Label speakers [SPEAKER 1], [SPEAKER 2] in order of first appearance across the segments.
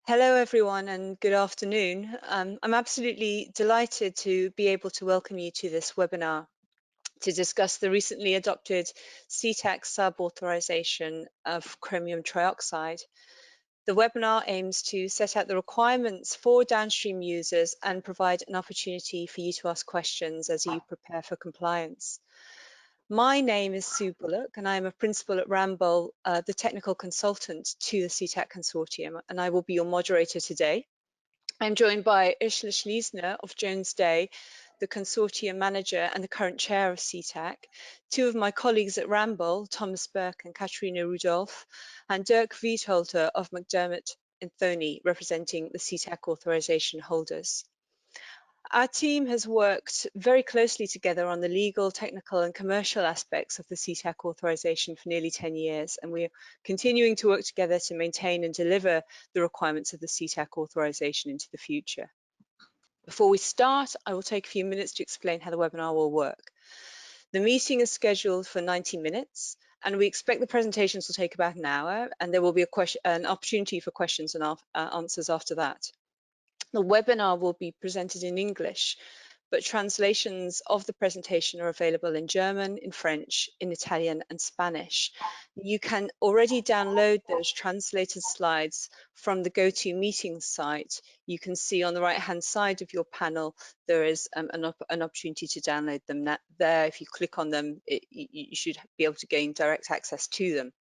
[SPEAKER 1] Hello, everyone, and good afternoon. I'm absolutely delighted to be able to welcome you to this webinar to discuss the recently adopted CTAC Sub authorization of chromium trioxide. The webinar aims to set out the requirements for downstream users and provide an opportunity for you to ask questions as you prepare for compliance. My name is Sue Bullock, and I am a principal at Ramboll, the technical consultant to the CTAC consortium, and I will be your moderator today. I'm joined by Ursula Schliessner of Jones Day, the consortium manager and the current chair of CTAC, two of my colleagues at Ramboll, Thomas Burke and Katarina Rudolph, and Dirk Wietholter of McDermott and Thoney, representing the CTAC authorization holders. Our team has worked very closely together on the legal, technical and commercial aspects of the CTAC authorization for nearly 10 years, and we're continuing to work together to maintain and deliver the requirements of the CTAC authorization into the future. Before we start, I will take a few minutes to explain how the webinar will work. The meeting is scheduled for 90 minutes, and we expect the presentations will take about an hour, and there will be an opportunity for questions and answers after that. The webinar will be presented in English, but translations of the presentation are available in German, in French, in Italian and Spanish. You can already download those translated slides from the GoToMeeting site. You can see on the right-hand side of your panel, there is an opportunity to download them there. If you click on them, you should be able to gain direct access to them.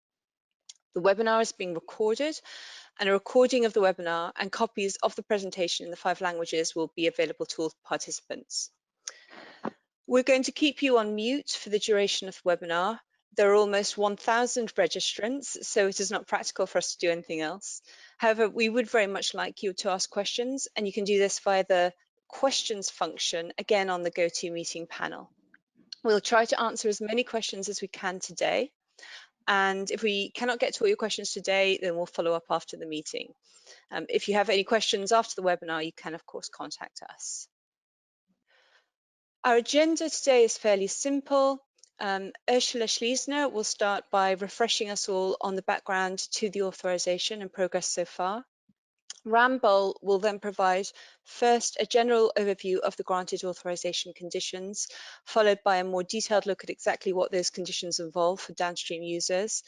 [SPEAKER 1] The webinar is being recorded, and a recording of the webinar and copies of the presentation in the 5 languages will be available to all participants. We're going to keep you on mute for the duration of the webinar. There are almost 1,000 registrants, so it is not practical for us to do anything else. However, we would very much like you to ask questions, and you can do this via the questions function, again on the GoToMeeting panel. We'll try to answer as many questions as we can today. And if we cannot get to all your questions today, then we'll follow up after the meeting. If you have any questions after the webinar, you can, of course, contact us. Our agenda today is fairly simple. Ursula Schliessner will start by refreshing us all on the background to the authorization and progress so far. Ramboll will then provide first a general overview of the granted authorization conditions, followed by a more detailed look at exactly what those conditions involve for downstream users.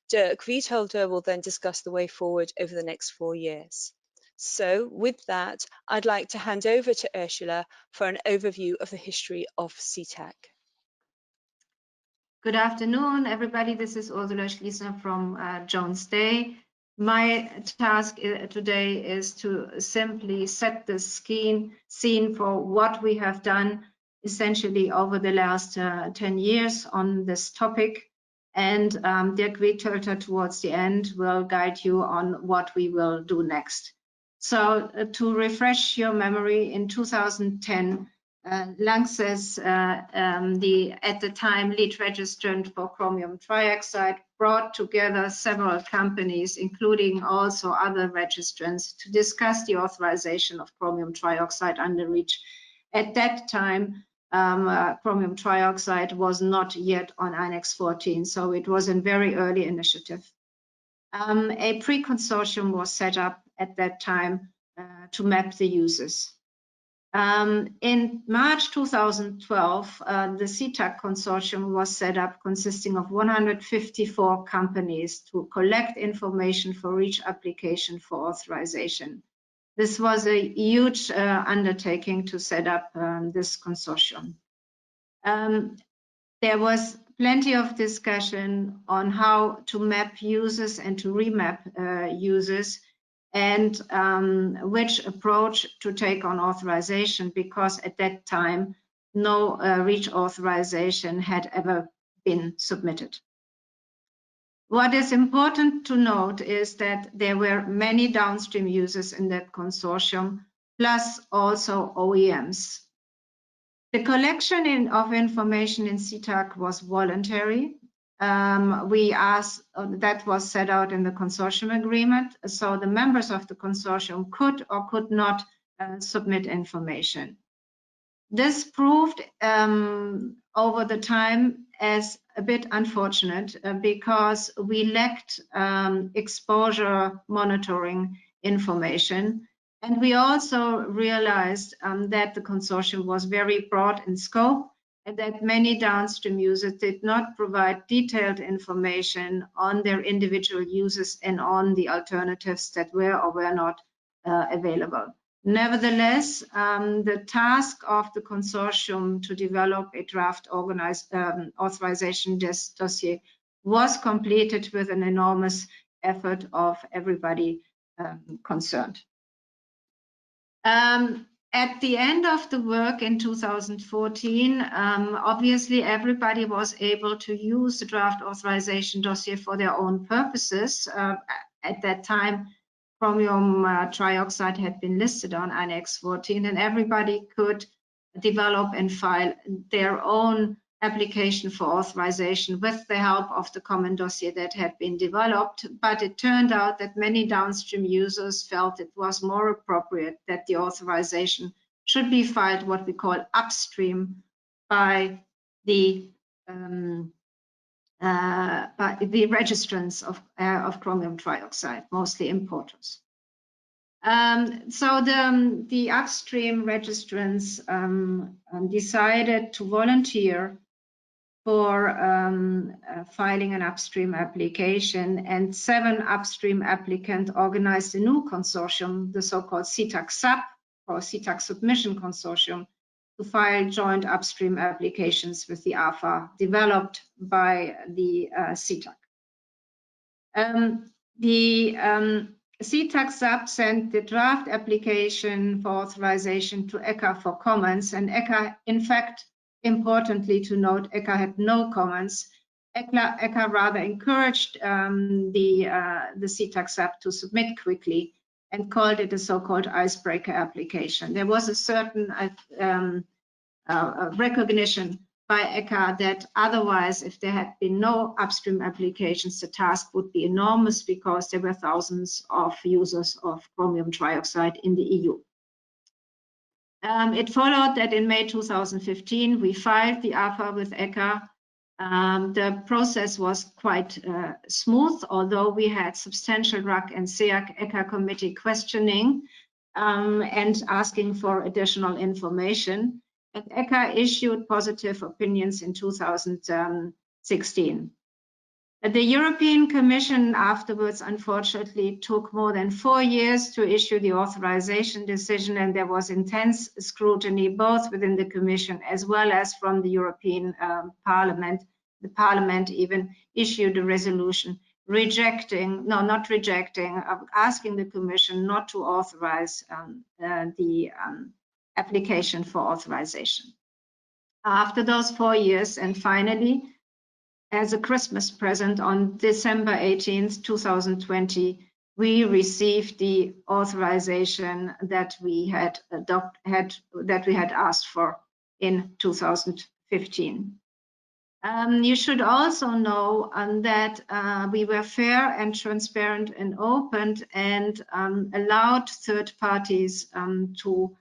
[SPEAKER 1] Dirk Wietholter will then discuss the way forward over the next 4 years. So with that, I'd like to hand over to Ursula for an overview of the history of CTAC.
[SPEAKER 2] Good afternoon, everybody. This is Ursula Schliessner from Jones Day. My task today is to simply set the scene for what we have done essentially over the last 10 years on this topic. And Dirk Wietholter towards the end will guide you on what we will do next. So to refresh your memory, in 2010, Lanxess, at the time lead registrant for chromium trioxide, brought together several companies, including also other registrants, to discuss the authorization of chromium trioxide under REACH. At that time, chromium trioxide was not yet on Annex 14, so it was a very early initiative. A pre-consortium was set up at that time to map the users. In March 2012, the CTAC consortium was set up consisting of 154 companies to collect information for REACH application for authorization. This was a huge undertaking to set up this consortium. There was plenty of discussion on how to map users and to remap users, and which approach to take on authorization, because at that time no REACH authorization had ever been submitted. What is important to note is that there were many downstream users in that consortium, plus also OEMs. The collection of information in CTAC was voluntary. We asked, that was set out in the consortium agreement, so the members of the consortium could or could not submit information. This proved over the time as a bit unfortunate because we lacked exposure monitoring information. And we also realized that the consortium was very broad in scope and that many downstream users did not provide detailed information on their individual uses and on the alternatives that were or were not available. Nevertheless, the task of the consortium to develop a draft authorization dossier was completed with an enormous effort of everybody concerned. At the end of the work in 2014, obviously everybody was able to use the draft authorization dossier for their own purposes. At that time, chromium trioxide had been listed on Annex 14, and everybody could develop and file their own application for authorization with the help of the common dossier that had been developed. But it turned out that many downstream users felt it was more appropriate that the authorization should be filed what we call upstream by the registrants of chromium trioxide, mostly importers. So the upstream registrants decided to volunteer for filing an upstream application, and 7 upstream applicants organized a new consortium, the so-called CTAC Sub or CTAC Submission Consortium, to file joint upstream applications with the AFA developed by the CTAC. The CTAC Sub sent the draft application for authorization to ECHA for comments, and ECHA, in fact, importantly to note, ECHA had no comments. ECHA rather encouraged the CTAC Sub to submit quickly and called it a so-called icebreaker application. There was a certain recognition by ECHA that otherwise, if there had been no upstream applications, the task would be enormous because there were thousands of users of chromium trioxide in the EU. It followed that in May 2015, we filed the AFA with ECHA. The process was quite smooth, although we had substantial RAC and CEAC ECHA committee questioning and asking for additional information. And ECHA issued positive opinions in 2016. The European Commission afterwards, unfortunately, took more than 4 years to issue the authorization decision, and there was intense scrutiny both within the Commission as well as from the European Parliament. The Parliament even issued a resolution asking the Commission not to authorize the application for authorization. After those 4 years, and finally, as a Christmas present on December 18th, 2020, we received the authorization that we had asked for in 2015. You should also know that we were fair and transparent and open and allowed third parties to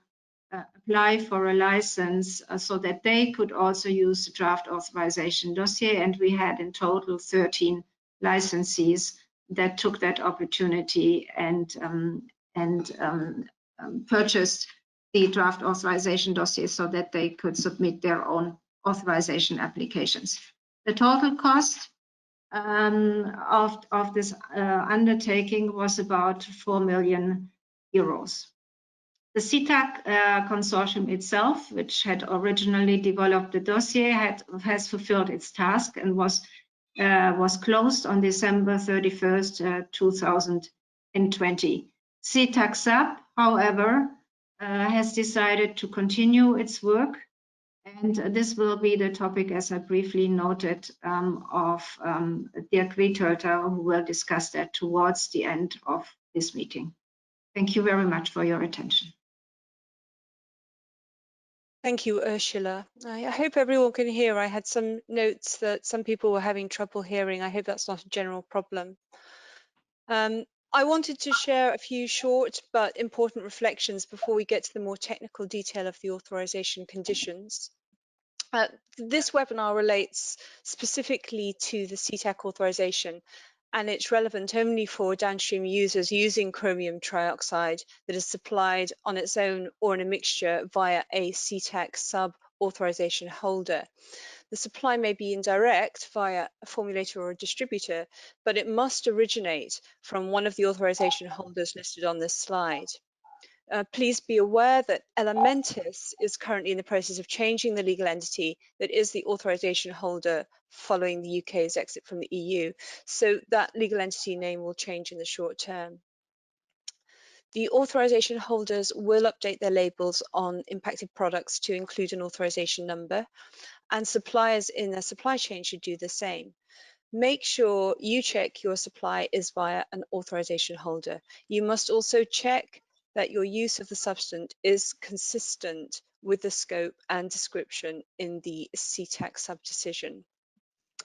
[SPEAKER 2] apply for a license so that they could also use the draft authorization dossier. And we had in total 13 licensees that took that opportunity and purchased the draft authorization dossier so that they could submit their own authorization applications. The total cost of this undertaking was about 4 million euros. The CTAC consortium itself, which had originally developed the dossier, has fulfilled its task and was closed on December 31st, 2020. CTAC Sub, however, has decided to continue its work, and this will be the topic, as I briefly noted, of Dirk Rietölter, who will discuss that towards the end of this meeting. Thank you very much for your attention.
[SPEAKER 1] Thank you, Ursula. I hope everyone can hear. I had some notes that some people were having trouble hearing. I hope that's not a general problem. I wanted to share a few short but important reflections before we get to the more technical detail of the authorization conditions. This webinar relates specifically to the CTAC authorization, and it's relevant only for downstream users using chromium trioxide that is supplied on its own or in a mixture via a CTAC Sub authorization holder. The supply may be indirect via a formulator or a distributor, but it must originate from one of the authorization holders listed on this slide. Please be aware that Elementis is currently in the process of changing the legal entity that is the authorization holder following the UK's exit from the EU, so that legal entity name will change in the short term. The authorization holders will update their labels on impacted products to include an authorization number, and suppliers in their supply chain should do the same. Make sure you check your supply is via an authorization holder. You must also check that your use of the substance is consistent with the scope and description in the CTAC Sub decision.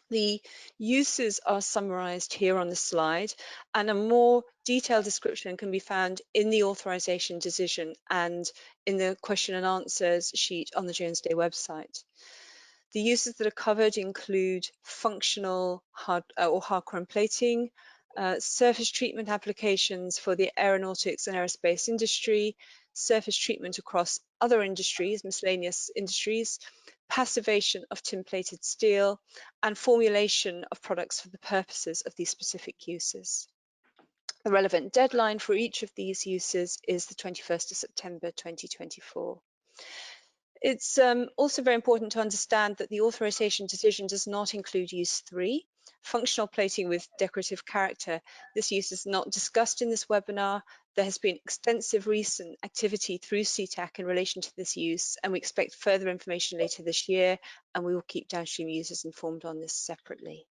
[SPEAKER 1] The uses are summarized here on the slide, and a more detailed description can be found in the authorization decision and in the question and answers sheet on the Jones Day website. The uses that are covered include functional hard chrome plating, surface treatment applications for the aeronautics and aerospace industry, surface treatment across other industries, miscellaneous industries, passivation of tin-plated steel, and formulation of products for the purposes of these specific uses. The relevant deadline for each of these uses is the 21st of September 2024. It's also very important to understand that the authorization decision does not include use 3, functional plating with decorative character. This use is not discussed in this webinar. There has been extensive recent activity through CTAC in relation to this use, and we expect further information later this year, and we will keep downstream users informed on this separately.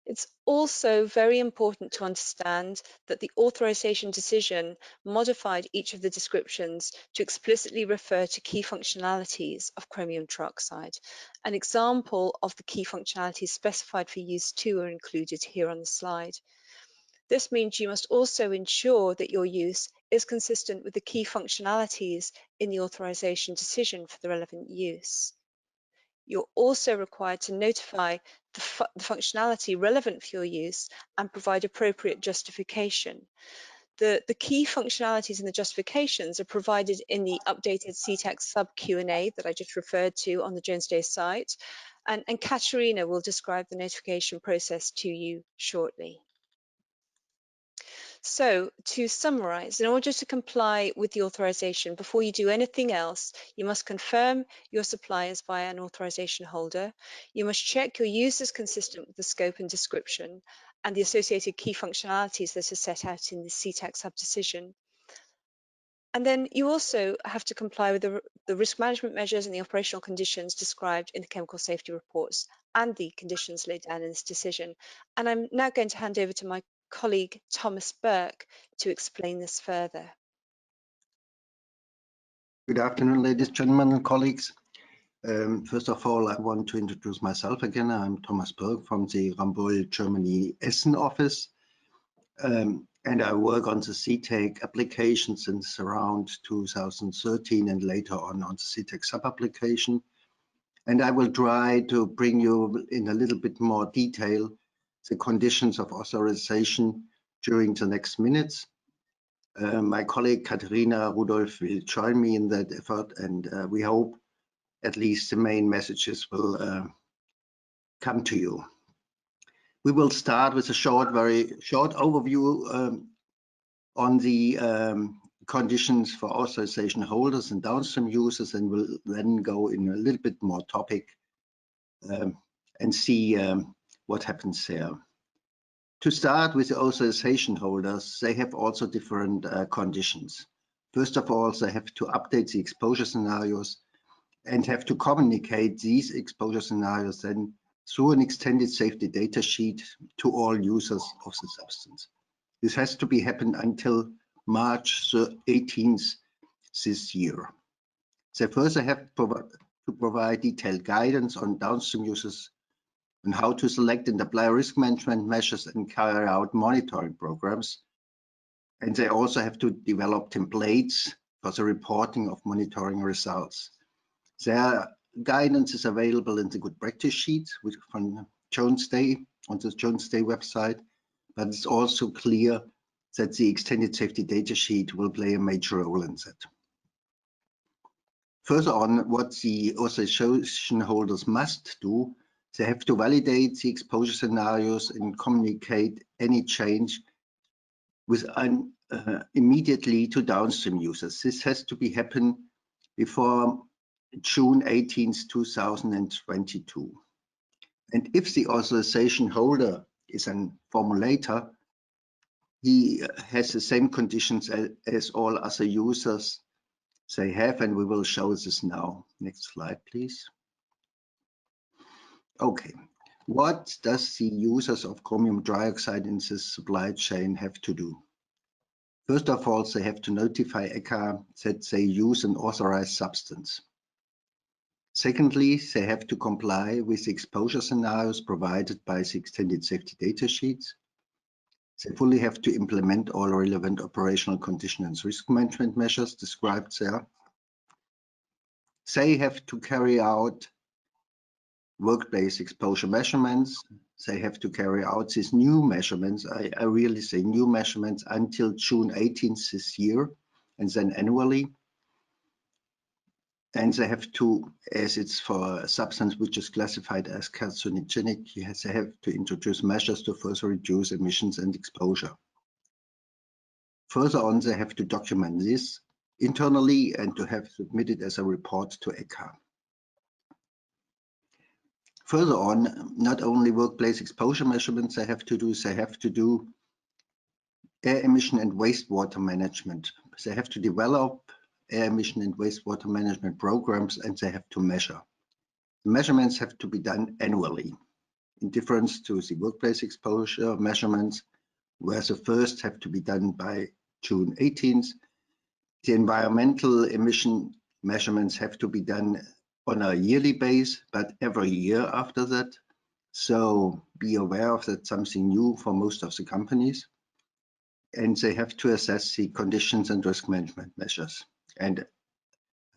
[SPEAKER 1] It's also very important to understand that the authorization decision modified each of the descriptions to explicitly refer to key functionalities of chromium trioxide. An example of the key functionalities specified for use 2 are included here on the slide. This means you must also ensure that your use is consistent with the key functionalities in the authorization decision for the relevant use. You're also required to notify the functionality relevant for your use and provide appropriate justification. The key functionalities and the justifications are provided in the updated CTAC Sub Q&A that I just referred to on the Jones Day site, and Katerina will describe the notification process to you shortly. So, to summarize, in order to comply with the authorization, before you do anything else, you must confirm your suppliers via an authorization holder. You must check your use is consistent with the scope and description and the associated key functionalities that are set out in the CTAC Sub decision. And then you also have to comply with the risk management measures and the operational conditions described in the chemical safety reports and the conditions laid down in this decision. And I'm now going to hand over to my colleague Thomas Burke to explain this further.
[SPEAKER 3] Good afternoon, ladies, gentlemen, and colleagues. First of all, I want to introduce myself again. I'm Thomas Burke from the Ramboll Germany Essen office, and I work on the CTAC application since around 2013 and later on the CTAC Sub application. And I will try to bring you in a little bit more detail the conditions of authorization during the next minutes. My colleague Katerina Rudolph will join me in that effort, and we hope at least the main messages will come to you. We will start with a very short overview on the conditions for authorization holders and downstream users, and we'll then go in a little bit more topic and see what happens there. To start with the authorization holders, they have also different conditions. First of all, they have to update the exposure scenarios and have to communicate these exposure scenarios then through an extended safety data sheet to all users of the substance. This has to be happened until March 18th this year. They further have to provide detailed guidance on downstream users on how to select and apply risk management measures and carry out monitoring programs. And they also have to develop templates for the reporting of monitoring results. Their guidance is available in the good practice sheet from Jones Day on the Jones Day website, but it's also clear that the extended safety datasheet will play a major role in that. Further on, what the authorization holders must do, they have to validate the exposure scenarios and communicate any change immediately to downstream users. This has to be happen before June 18th, 2022. And if the authorization holder is a formulator, he has the same conditions as all other users they have, and we will show this now. Next slide, please. Okay, what does the users of chromium trioxide in this supply chain have to do? First of all, they have to notify ECHA that they use an authorized substance. Secondly, they have to comply with the exposure scenarios provided by the extended safety data sheets. They fully have to implement all relevant operational condition and risk management measures described there. They have to carry out workplace exposure measurements. They have to carry out these new measurements, I really say new measurements, until June 18th this year, and then annually. And they have to, as it's for a substance which is classified as carcinogenic, they have to introduce measures to further reduce emissions and exposure. Further on, they have to document this internally and to have submitted as a report to ECHA. Further on, not only workplace exposure measurements they have to do air emission and wastewater management. They have to develop air emission and wastewater management programs, and they have to measure. The measurements have to be done annually, in difference to the workplace exposure measurements, where the first have to be done by June 18th. The environmental emission measurements have to be done on a yearly basis, but every year after that. So be aware of that, something new for most of the companies. And they have to assess the conditions and risk management measures. And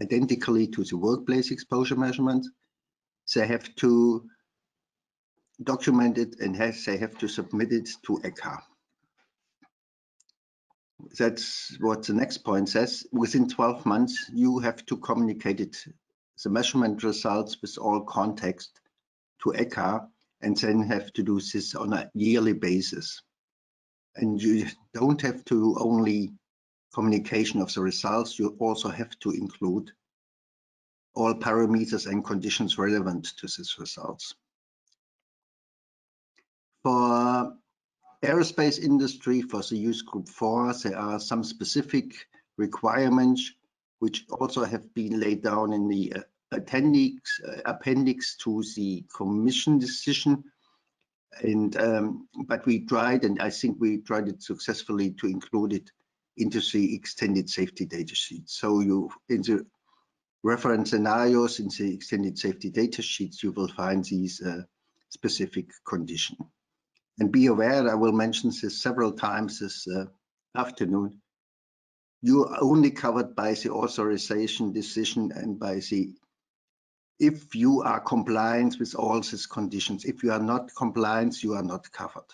[SPEAKER 3] identically to the workplace exposure measurements, they have to document it and they have to submit it to ECHA. That's what the next point says. Within 12 months, you have to communicate it, the measurement results with all context to ECHA, and then have to do this on a yearly basis. And you don't have to only communication of the results, you also have to include all parameters and conditions relevant to these results. For aerospace industry, for the use group 4, there are some specific requirements which also have been laid down in the appendix to the Commission decision. And but we tried, and I think we tried it successfully, to include it into the extended safety data sheet. So you, in the reference scenarios in the extended safety data sheets, you will find these specific conditions. And be aware, I will mention this several times this afternoon, you are only covered by the authorization decision and by the, if you are compliant with all these conditions. If you are not compliant, you are not covered.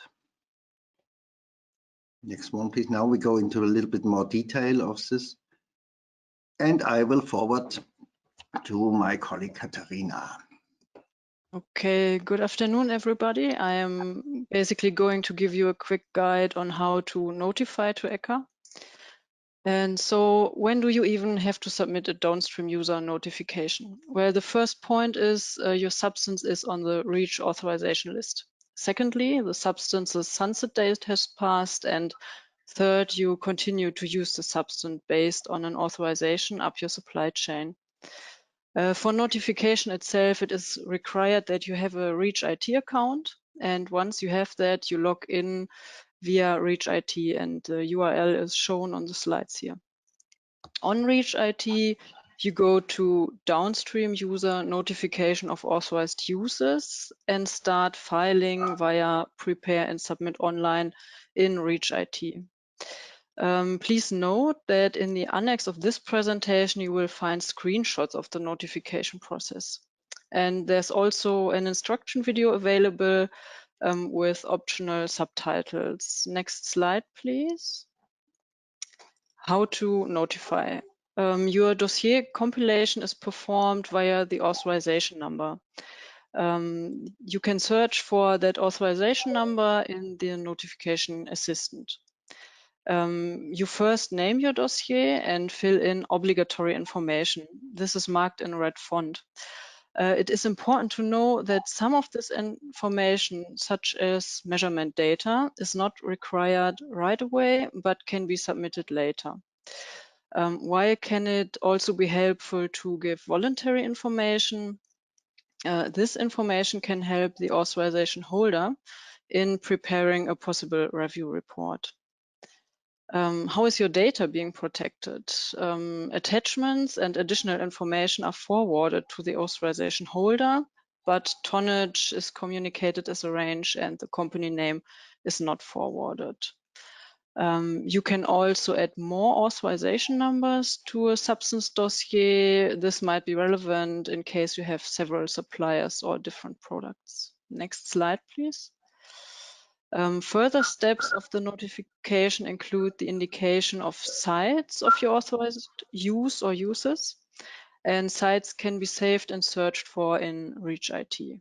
[SPEAKER 3] Next one, please. Now we go into a little bit more detail of this. And I will forward to my colleague Katharina.
[SPEAKER 4] Okay, good afternoon, everybody. I am basically going to give you a quick guide on how to notify to ECHA. And so when do you even have to submit a downstream user notification? Well, the first point is your substance is on the REACH authorization list. Secondly, the substance's sunset date has passed. And third, you continue to use the substance based on an authorization up your supply chain. For notification itself, it is required that you have a REACH IT account. And once you have that, you log in via REACH IT, and the URL is shown on the slides here. On REACH IT, you go to Downstream User Notification of Authorized Users and start filing via Prepare and Submit Online in REACH IT. Please note that in the annex of this presentation, you will find screenshots of the notification process. And there's also an instruction video available with optional subtitles. Next slide, please. How to notify. Your dossier compilation is performed via the authorization number. You can search for that authorization number in the notification assistant. You first name your dossier and fill in obligatory information. This is marked in red font. It is important to know that some of this information, such as measurement data, is not required right away, but can be submitted later. Why can it also be helpful to give voluntary information? This information can help the authorization holder in preparing a possible review report. How is your data being protected? Attachments and additional information are forwarded to the authorization holder, but tonnage is communicated as a range and the company name is not forwarded. You can also add more authorization numbers to a substance dossier. This might be relevant in case you have several suppliers or different products. Next slide, please. Further steps of the notification include the indication of sites of your authorized use or uses, and sites can be saved and searched for in ReachIT.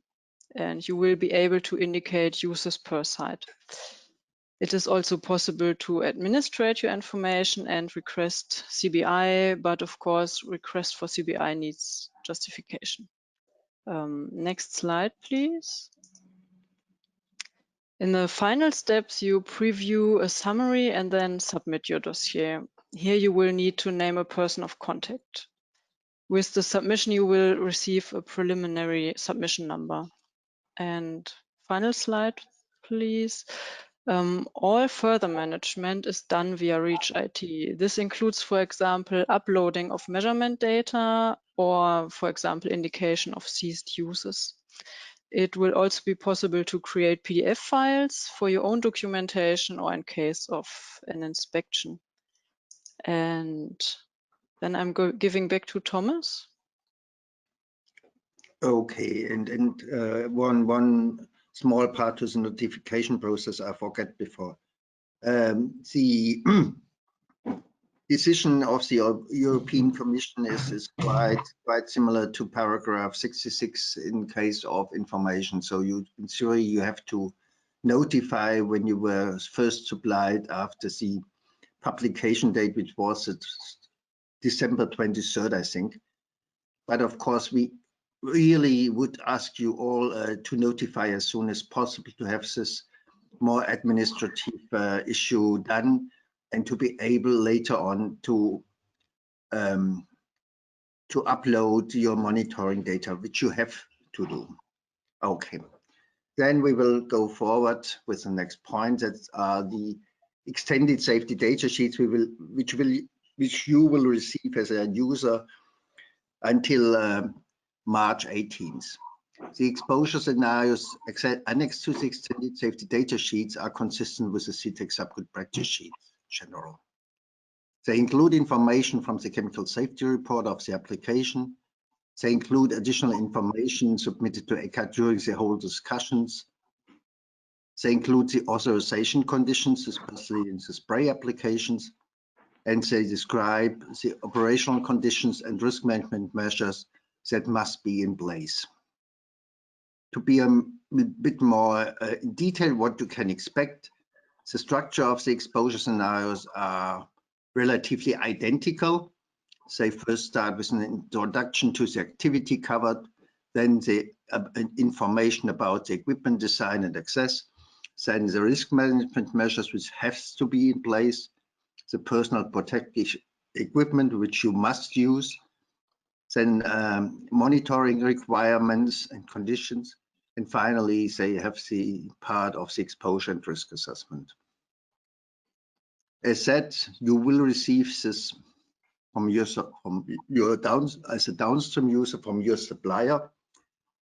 [SPEAKER 4] And you will be able to indicate uses per site. It is also possible to administrate your information and request CBI, but of course, request for CBI needs justification. Next slide, please. In the final steps, you preview a summary and then submit your dossier. Here you will need to name a person of contact. With the submission, you will receive a preliminary submission number. And final slide, please. All further management is done via ReachIT. This includes, for example, uploading of measurement data or, for example, indication of ceased uses. It will also be possible to create PDF files for your own documentation or in case of an inspection. And then I'm giving back to Thomas.
[SPEAKER 3] Okay, and one small part to the notification process I forgot before. The decision of the European Commission is quite similar to paragraph 66 in case of information. So in theory, you have to notify when you were first supplied after the publication date, which was December 23rd, I think. But of course, we really would ask you all to notify as soon as possible to have this more administrative issue done, and to be able later on to upload your monitoring data, which you have to do. Okay, then we will go forward with the next point. That are the extended safety data sheets which you will receive as a user until March 18th. The exposure scenarios annexed to the extended safety data sheets are consistent with the CTACSub good practice sheets in general. They include information from the chemical safety report of the application. They include additional information submitted to ECHA during the whole discussions. They include the authorization conditions, especially in the spray applications, and they describe the operational conditions and risk management measures that must be in place. To be a bit more in detail what you can expect, the structure of the exposure scenarios are relatively identical. They first start with an introduction to the activity covered, then the information about the equipment design and access, then the risk management measures which has to be in place, the personal protective equipment which you must use, then monitoring requirements and conditions, and finally they have the part of the exposure and risk assessment. As said, you will receive this as a downstream user from your supplier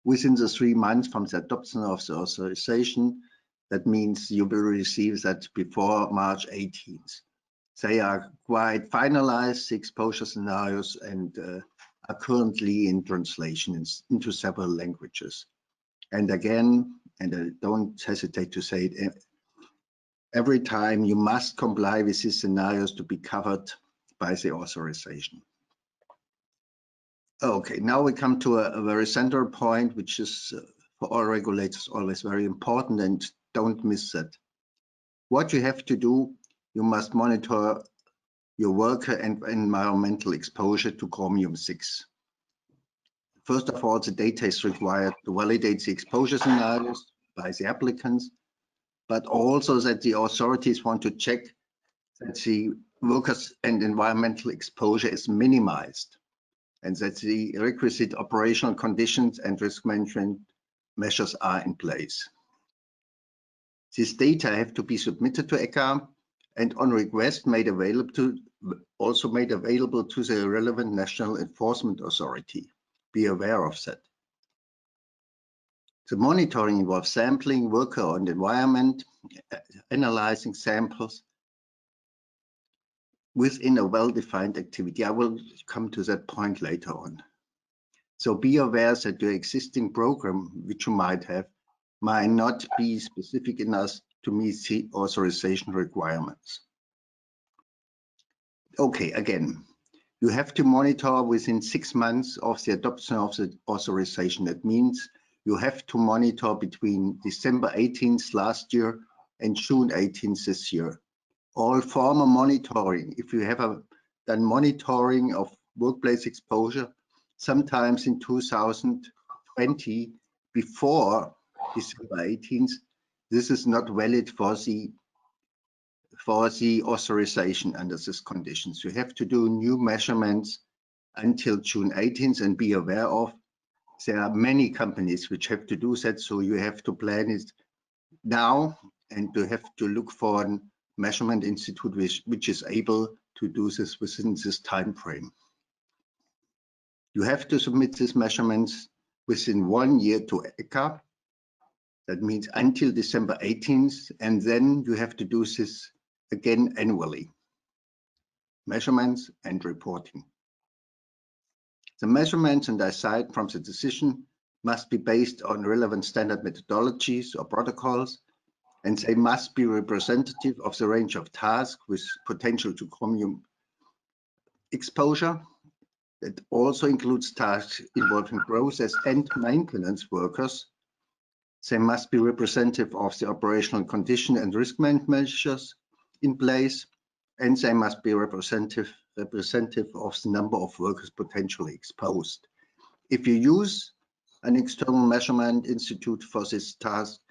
[SPEAKER 3] within the 3 months from the adoption of the authorization. That means you will receive that before March 18th. They are quite finalized, the exposure scenarios, and are currently in translation into several languages. And again, and I don't hesitate to say it, every time you must comply with these scenarios to be covered by the authorization. Okay, now we come to a very central point, which is for all regulators always very important, and don't miss that. What you have to do, you must monitor your worker and environmental exposure to chromium-6. First of all, the data is required to validate the exposure scenarios by the applicants, but also that the authorities want to check that the workers and environmental exposure is minimized and that the requisite operational conditions and risk management measures are in place. These data have to be submitted to ECHA and on request also made available to the relevant national enforcement authority. Be aware of that. The monitoring involves sampling, worker and environment, analyzing samples within a well-defined activity. I will come to that point later on. So be aware that your existing program, which you might have, might not be specific enough to meet the authorization requirements. Okay, again, you have to monitor within 6 months of the adoption of the authorization. That means you have to monitor between December 18th last year and June 18th this year. All former monitoring, if you have done monitoring of workplace exposure, sometimes in 2020, before December 18th, this is not valid for the authorization under these conditions. You have to do new measurements until June 18th and be aware of. There are many companies which have to do that, so you have to plan it now and you have to look for a measurement institute which is able to do this within this time frame. You have to submit these measurements within 1 year to ECHA. That means until December 18th, and then you have to do this again annually. Measurements and reporting. The measurements, and aside from the decision, must be based on relevant standard methodologies or protocols, and they must be representative of the range of tasks with potential to chromium exposure. It also includes tasks involving process and maintenance workers. They must be representative of the operational condition and risk management measures in place, and they must be representative of the number of workers potentially exposed. If you use an external measurement institute for this task,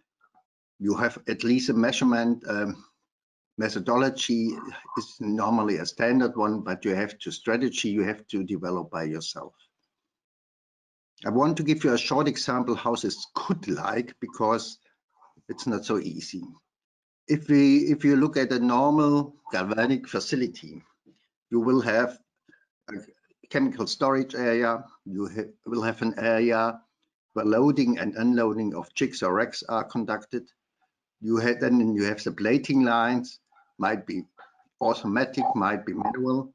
[SPEAKER 3] you have at least a measurement methodology is normally a standard one, but you have to develop by yourself. I want to give you a short example how this could like, because it's not so easy. If you look at a normal galvanic facility, you will have a chemical storage area. You will have an area where loading and unloading of jigs or racks are conducted. Then you have the plating lines, might be automatic, might be manual.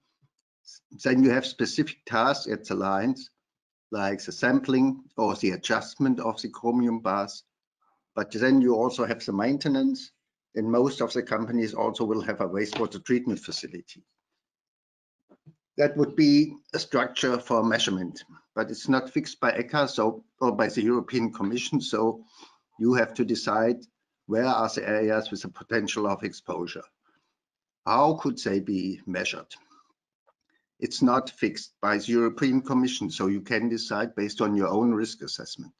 [SPEAKER 3] Then you have specific tasks at the lines, like the sampling or the adjustment of the chromium bars. But then you also have the maintenance, and most of the companies also will have a wastewater treatment facility. That would be a structure for measurement, but it's not fixed by ECHA or by the European Commission. So you have to decide where are the areas with the potential of exposure. How could they be measured? It's not fixed by the European Commission, so you can decide based on your own risk assessment.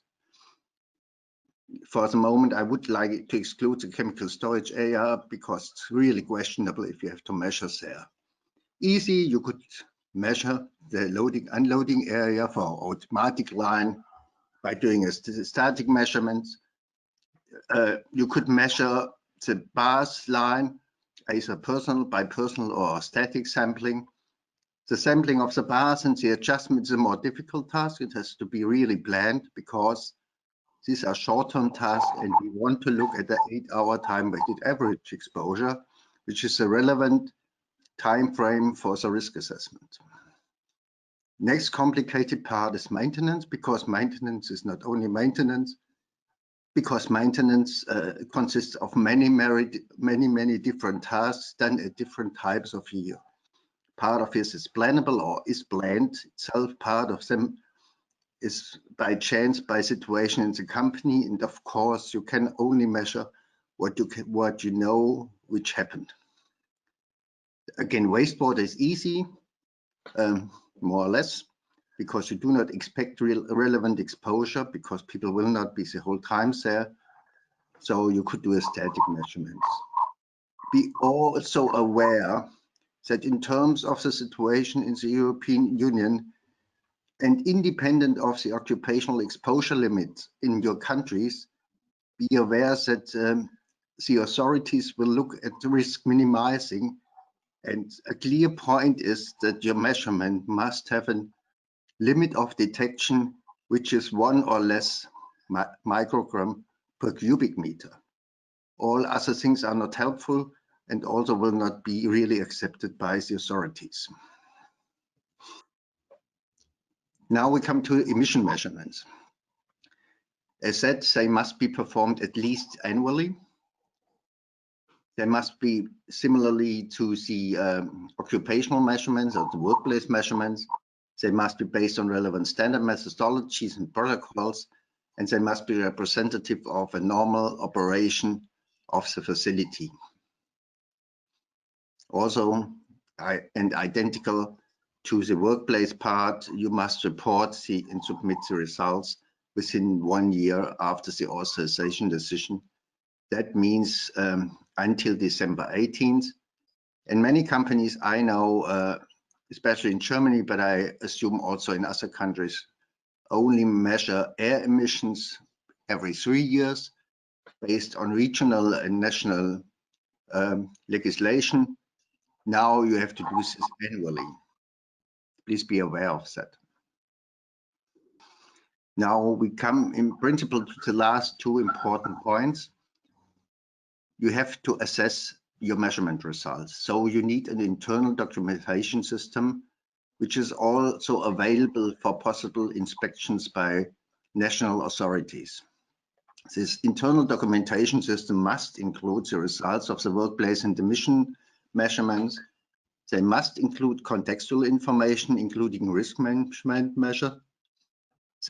[SPEAKER 3] For the moment, I would like to exclude the chemical storage area because it's really questionable if you have to measure there. Easy, you could measure the loading unloading area for automatic line by doing a static measurement. You could measure the bars line either by personal or static sampling. The sampling of the bars and the adjustment is a more difficult task. It has to be really planned because these are short-term tasks and we want to look at the 8-hour time-weighted average exposure, which is a relevant time frame for the risk assessment. Next complicated part is maintenance, because maintenance is not only maintenance, because maintenance consists of many different tasks done at different types of year. Part of this is plannable or is planned itself. Part of them is by chance, by situation in the company, and of course you can only measure what you know which happened. Again, wastewater is easy, more or less, because you do not expect relevant exposure, because people will not be the whole time there. So you could do a static measurements. Be also aware that in terms of the situation in the European Union, and independent of the occupational exposure limits in your countries, be aware that the authorities will look at the risk minimizing, and a clear point is that your measurement must have a limit of detection which is 1 or less microgram per cubic meter. All other things are not helpful and also will not be really accepted by the authorities. Now we come to emission measurements. As said, they must be performed at least annually. They must be similarly to the occupational measurements or the workplace measurements. They must be based on relevant standard methodologies and protocols, and they must be representative of a normal operation of the facility. Also, and identical to the workplace part, you must report and submit the results within 1 year after the authorization decision. That means until December 18th. And many companies I know, especially in Germany, but I assume also in other countries, only measure air emissions every 3 years based on regional and national legislation. Now you have to do this annually. Please be aware of that. Now we come in principle to the last 2 important points. You have to assess your measurement results. So you need an internal documentation system, which is also available for possible inspections by national authorities. This internal documentation system must include the results of the workplace and emission measurements. They must include contextual information, including risk management measure.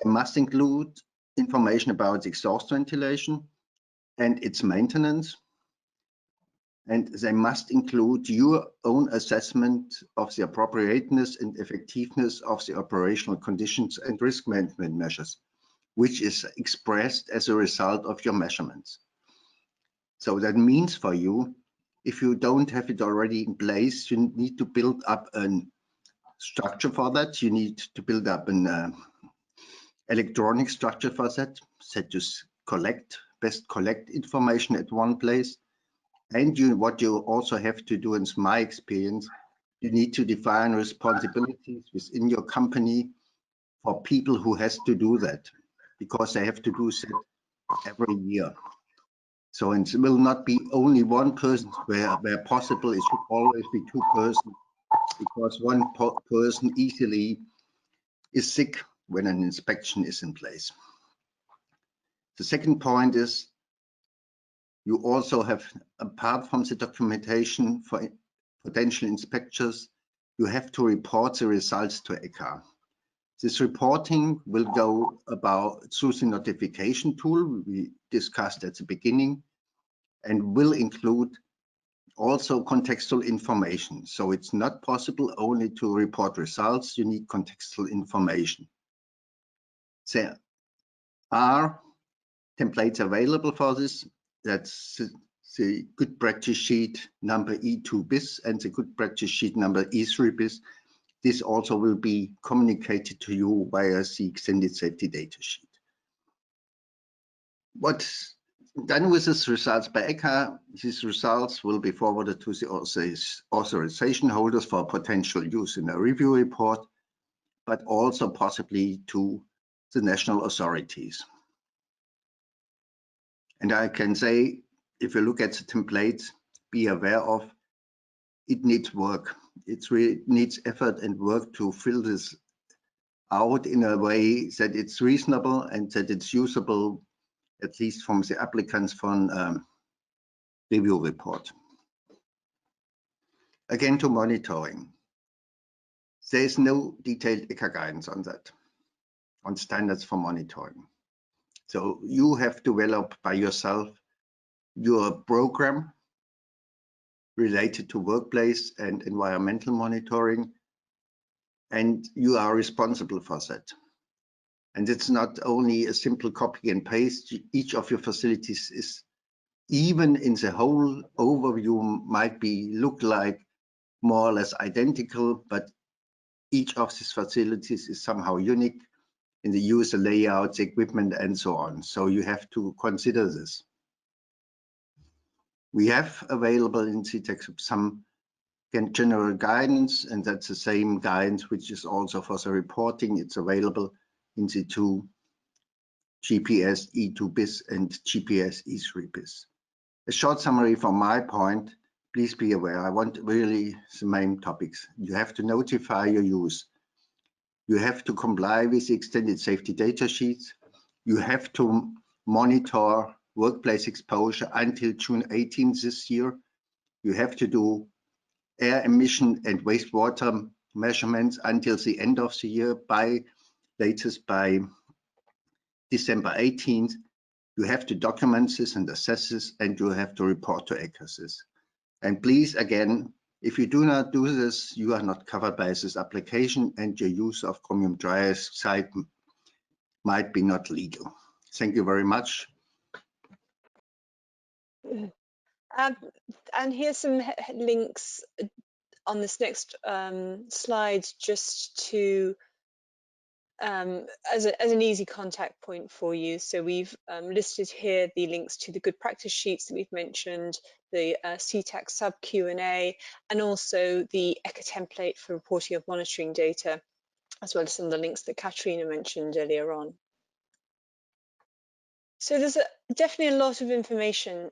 [SPEAKER 3] They must include information about exhaust ventilation and its maintenance. And they must include your own assessment of the appropriateness and effectiveness of the operational conditions and risk management measures, which is expressed as a result of your measurements. So that means for you, if you don't have it already in place, you need to build up a structure for that. You need to build up an electronic structure for that, set to best collect information at one place. And what you also have to do, in my experience, you need to define responsibilities within your company for people who has to do that, because they have to do that every year. So it will not be only one person, where possible it should always be 2 persons, because one person easily is sick when an inspection is in place. The second point is, you also have, apart from the documentation for potential inspectors, you have to report the results to ECHA. This reporting will go through the notification tool we discussed at the beginning, and will include also contextual information. So it's not possible only to report results, you need contextual information. There are templates available for this. That's the good practice sheet number E2 bis and the good practice sheet number E3 bis. This also will be communicated to you via the extended safety data sheet. What's done with these results by ECHA, these results will be forwarded to the authorization holders for potential use in a review report, but also possibly to the national authorities. And I can say, if you look at the templates, be aware of, it needs work. It really needs effort and work to fill this out in a way that it's reasonable and that it's usable at least from the applicants from review report. Again, to monitoring. There is no detailed ECHA guidance on that, on standards for monitoring. So you have developed by yourself your program related to workplace and environmental monitoring, and you are responsible for that. And it's not only a simple copy and paste. Each of your facilities is, even in the whole overview, might look like more or less identical, but each of these facilities is somehow unique in the user layout, the equipment, and so on. So you have to consider this. We have available in CTACSub some general guidance, and that's the same guidance which is also for the reporting. It's available in the two GPS E2 bis and GPS E3 bis. A short summary from my point. Please be aware, I want really the main topics. You have to notify your use. You have to comply with the extended safety data sheets. You have to monitor workplace exposure until June 18th this year. You have to do air emission and wastewater measurements until the end of the year, latest by December 18th. You have to document this and assess this, and you have to report to ECHA. And please, again, if you do not do this, you are not covered by this application, and your use of chromium trioxide might be not legal. Thank you very much.
[SPEAKER 1] And here's some links on this next slide, just to as an easy contact point for you. So we've listed here the links to the good practice sheets that we've mentioned, the CTAC Sub Q&A, and also the ECHA template for reporting of monitoring data, as well as some of the links that Katrina mentioned earlier on. So there's definitely a lot of information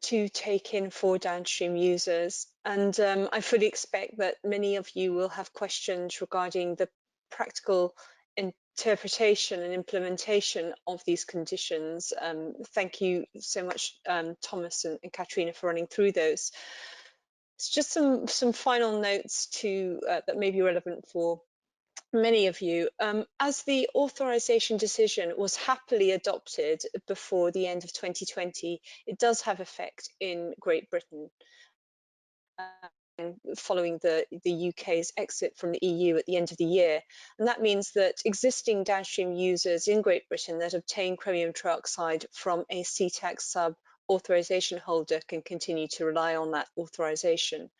[SPEAKER 1] to take in for downstream users, and I fully expect that many of you will have questions regarding the practical interpretation and implementation of these conditions. Thank you so much, Thomas and Katrina, for running through those. It's just some final notes that may be relevant for many of you. As the authorization decision was happily adopted before the end of 2020, it does have effect in Great Britain, following the UK's exit from the EU at the end of the year. And that means that existing downstream users in Great Britain that obtain chromium trioxide from a CTAC Sub authorization holder can continue to rely on that authorization.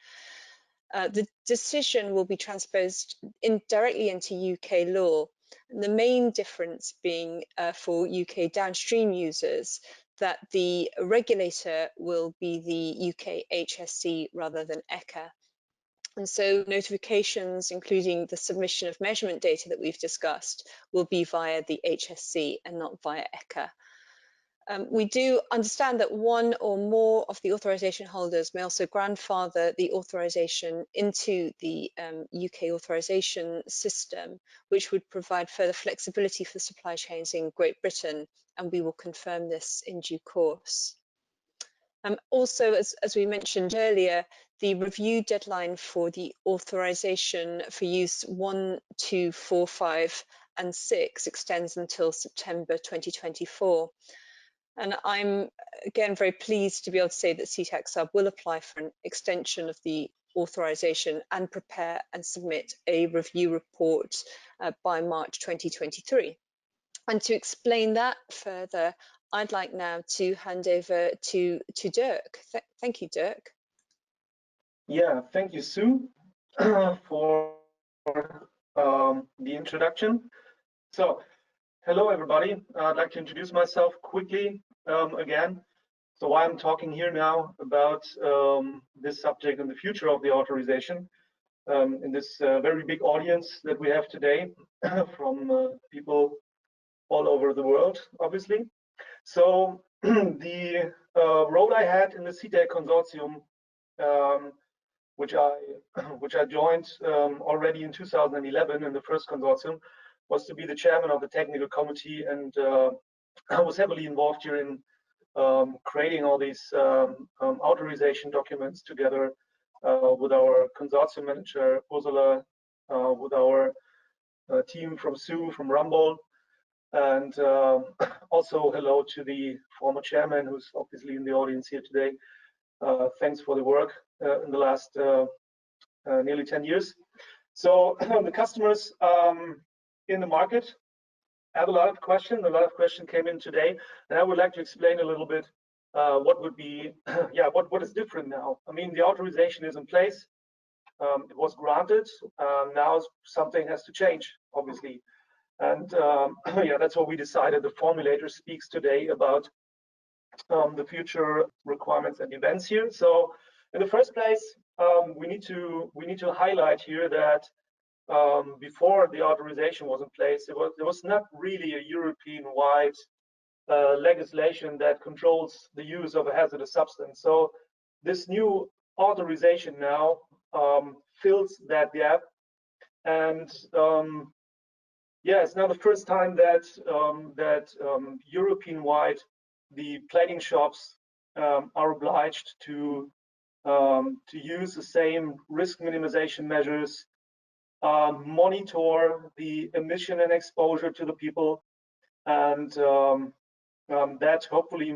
[SPEAKER 1] The decision will be transposed directly into UK law. And the main difference being for UK downstream users, that the regulator will be the UK HSC rather than ECHA. And so notifications, including the submission of measurement data that we've discussed, will be via the HSC and not via ECHA. We do understand that one or more of the authorization holders may also grandfather the authorization into the UK authorization system, which would provide further flexibility for supply chains in Great Britain, and we will confirm this in due course. Also, as we mentioned earlier, the review deadline for the authorization for use 1, 2, 4, 5 and 6 extends until September 2024. And I'm, again, very pleased to be able to say that CTAC Sub will apply for an extension of the authorization and prepare and submit a review report by March 2023. And to explain that further, I'd like now to hand over to Dirk. Thank you, Dirk.
[SPEAKER 5] Yeah, thank you, Sue, for the introduction. So, hello, everybody. I'd like to introduce myself quickly again. So I'm talking here now about this subject and the future of the authorization in this very big audience that we have today from people all over the world, obviously. So the role I had in the CTAC consortium, which I joined already in 2011 in the first consortium, was to be the chairman of the technical committee and I was heavily involved here in creating all these authorization documents together with our consortium manager, Ursula, with our team from SU, from Rumble, and also hello to the former chairman who's obviously in the audience here today. Thanks for the work in the last nearly 10 years. So the customers in the market have a lot of questions. A lot of questions came in today, and I would like to explain a little bit what would be, what is different now. I mean, the authorization is in place. It was granted. Now something has to change, obviously. And that's what we decided. The formulator speaks today about the future requirements and events here. So in the first place, we need to highlight here that before the authorization was in place, there was not really a European-wide legislation that controls the use of a hazardous substance. So this new authorization now fills that gap, and it's now the first time that European-wide the plating shops are obliged to use the same risk minimization measures, monitor the emission and exposure to the people, and that hopefully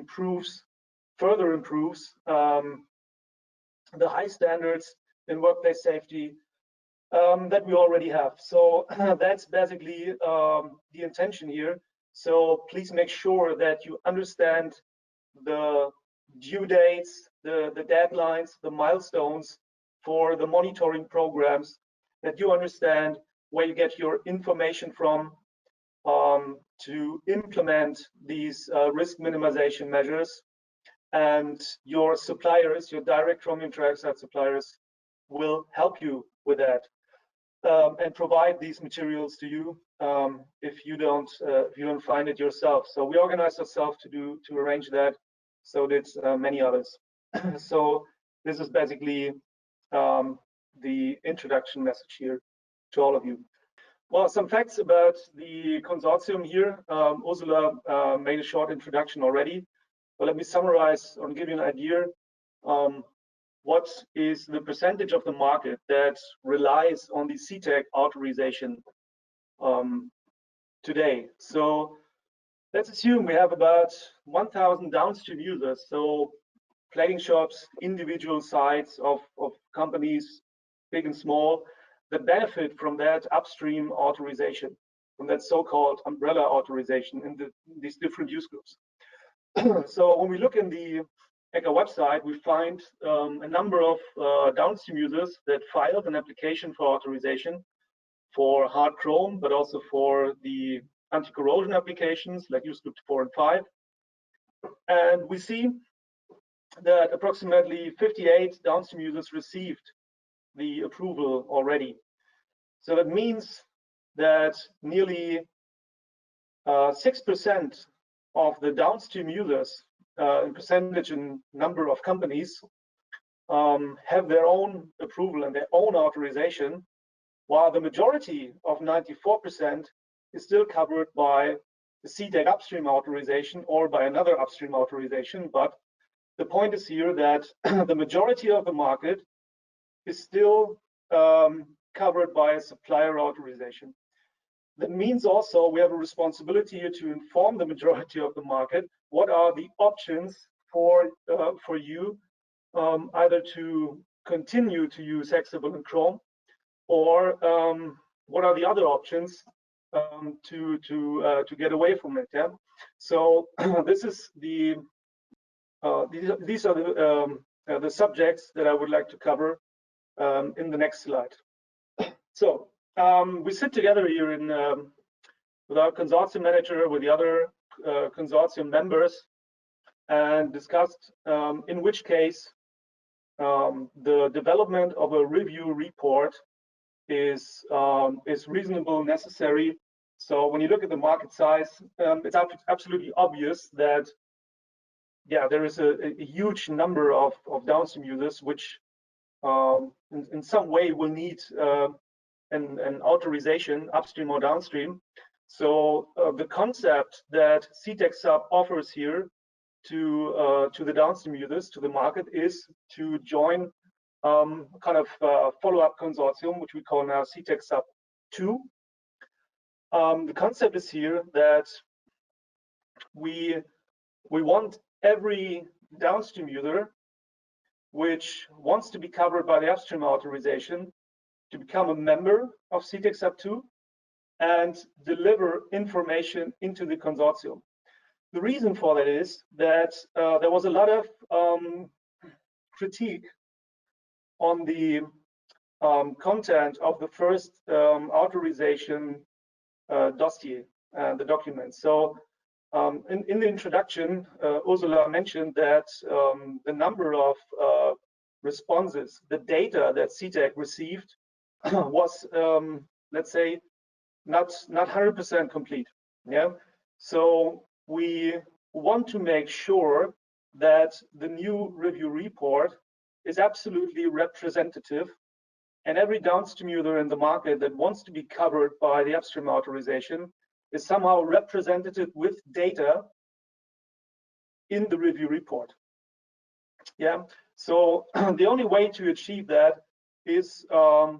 [SPEAKER 5] further improves the high standards in workplace safety that we already have. So that's basically the intention here. So please make sure that you understand the due dates, the deadlines, the milestones for the monitoring programs, that you understand where you get your information from to implement these risk minimization measures, and your suppliers, your direct chromium trioxide suppliers, will help you with that and provide these materials to you if you don't find it yourself. So we organize ourselves to arrange that. So did many others. So this is basically the introduction message here to all of you. Well, some facts about the consortium here. Ursula made a short introduction already, but let me summarize and give you an idea. What is the percentage of the market that relies on the CTAC authorization today? So let's assume we have about 1,000 downstream users, so plating shops, individual sites of companies, big and small, that benefit from that upstream authorization, from that so-called umbrella authorization in these different use groups. So when we look in the ECHA website, we find a number of downstream users that filed an application for authorization for hard chrome, but also for the anti-corrosion applications like use group 4 and 5. And we see that approximately 58 downstream users received the approval already. So that means that nearly 6% of the downstream users, in percentage and number of companies, have their own approval and their own authorization, while the majority of 94% is still covered by the CTAC upstream authorization or by another upstream authorization. But the point is here that the majority of the market is still covered by a supplier authorization. That means also we have a responsibility here to inform the majority of the market what are the options for you, either to continue to use hexable and chrome, or what are the other options to get away from it. Yeah. So this is these are the subjects that I would like to cover in the next slide. So we sit together here with our consortium manager, with the other consortium members, and discussed in which case the development of a review report is reasonable, necessary. So when you look at the market size, it's absolutely obvious that there is a huge number of downstream users which in some way will need an authorization, upstream or downstream. So the concept that CTACSub offers here to the downstream users, to the market, is to join kind of follow-up consortium, which we call now CTACSub 2. The concept is here that we want every downstream user which wants to be covered by the upstream authorization to become a member of CTACSub 2 and deliver information into the consortium. The reason for that is that there was a lot of critique on the content of the first authorization dossier, the document. So in the introduction, Ursula mentioned that the number of responses, the data that CTAC received was, let's say, not 100% complete. Yeah. So we want to make sure that the new review report is absolutely representative, and every downstream user in the market that wants to be covered by the upstream authorization is somehow represented with data in the review report. Yeah. So the only way to achieve that is a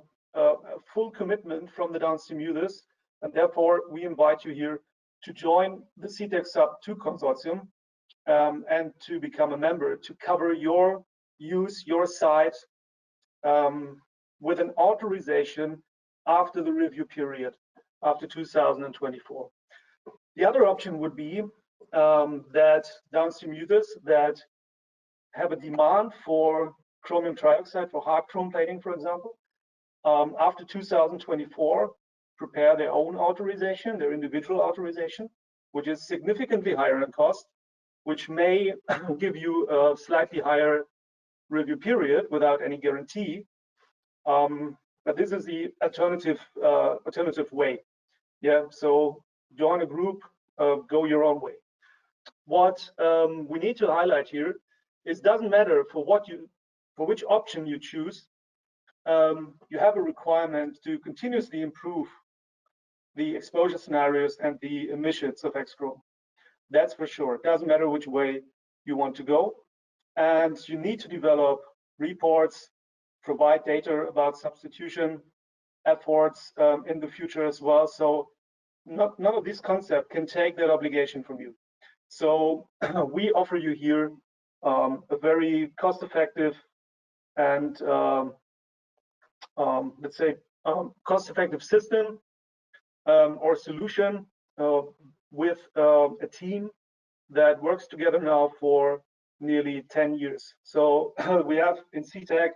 [SPEAKER 5] full commitment from the downstream users, and therefore we invite you here to join the CTACSub 2 consortium and to become a member, to cover your use, your site with an authorization after the review period, after 2024. The other option would be that downstream users that have a demand for chromium trioxide, for hard chrome plating, for example, after 2024, prepare their own authorization, their individual authorization, which is significantly higher in cost, which may give you a slightly higher review period without any guarantee. But this is the alternative way. Yeah, so join a group, go your own way. What we need to highlight here is it doesn't matter for which option you choose, you have a requirement to continuously improve the exposure scenarios and the emissions of X-Chrome. That's for sure. It doesn't matter which way you want to go. And you need to develop reports, provide data about substitution efforts in the future as well. So none of this concept can take that obligation from you. So we offer you here a very cost-effective and let's say cost-effective system or solution with a team that works together now for nearly 10 years. So we have in CTAC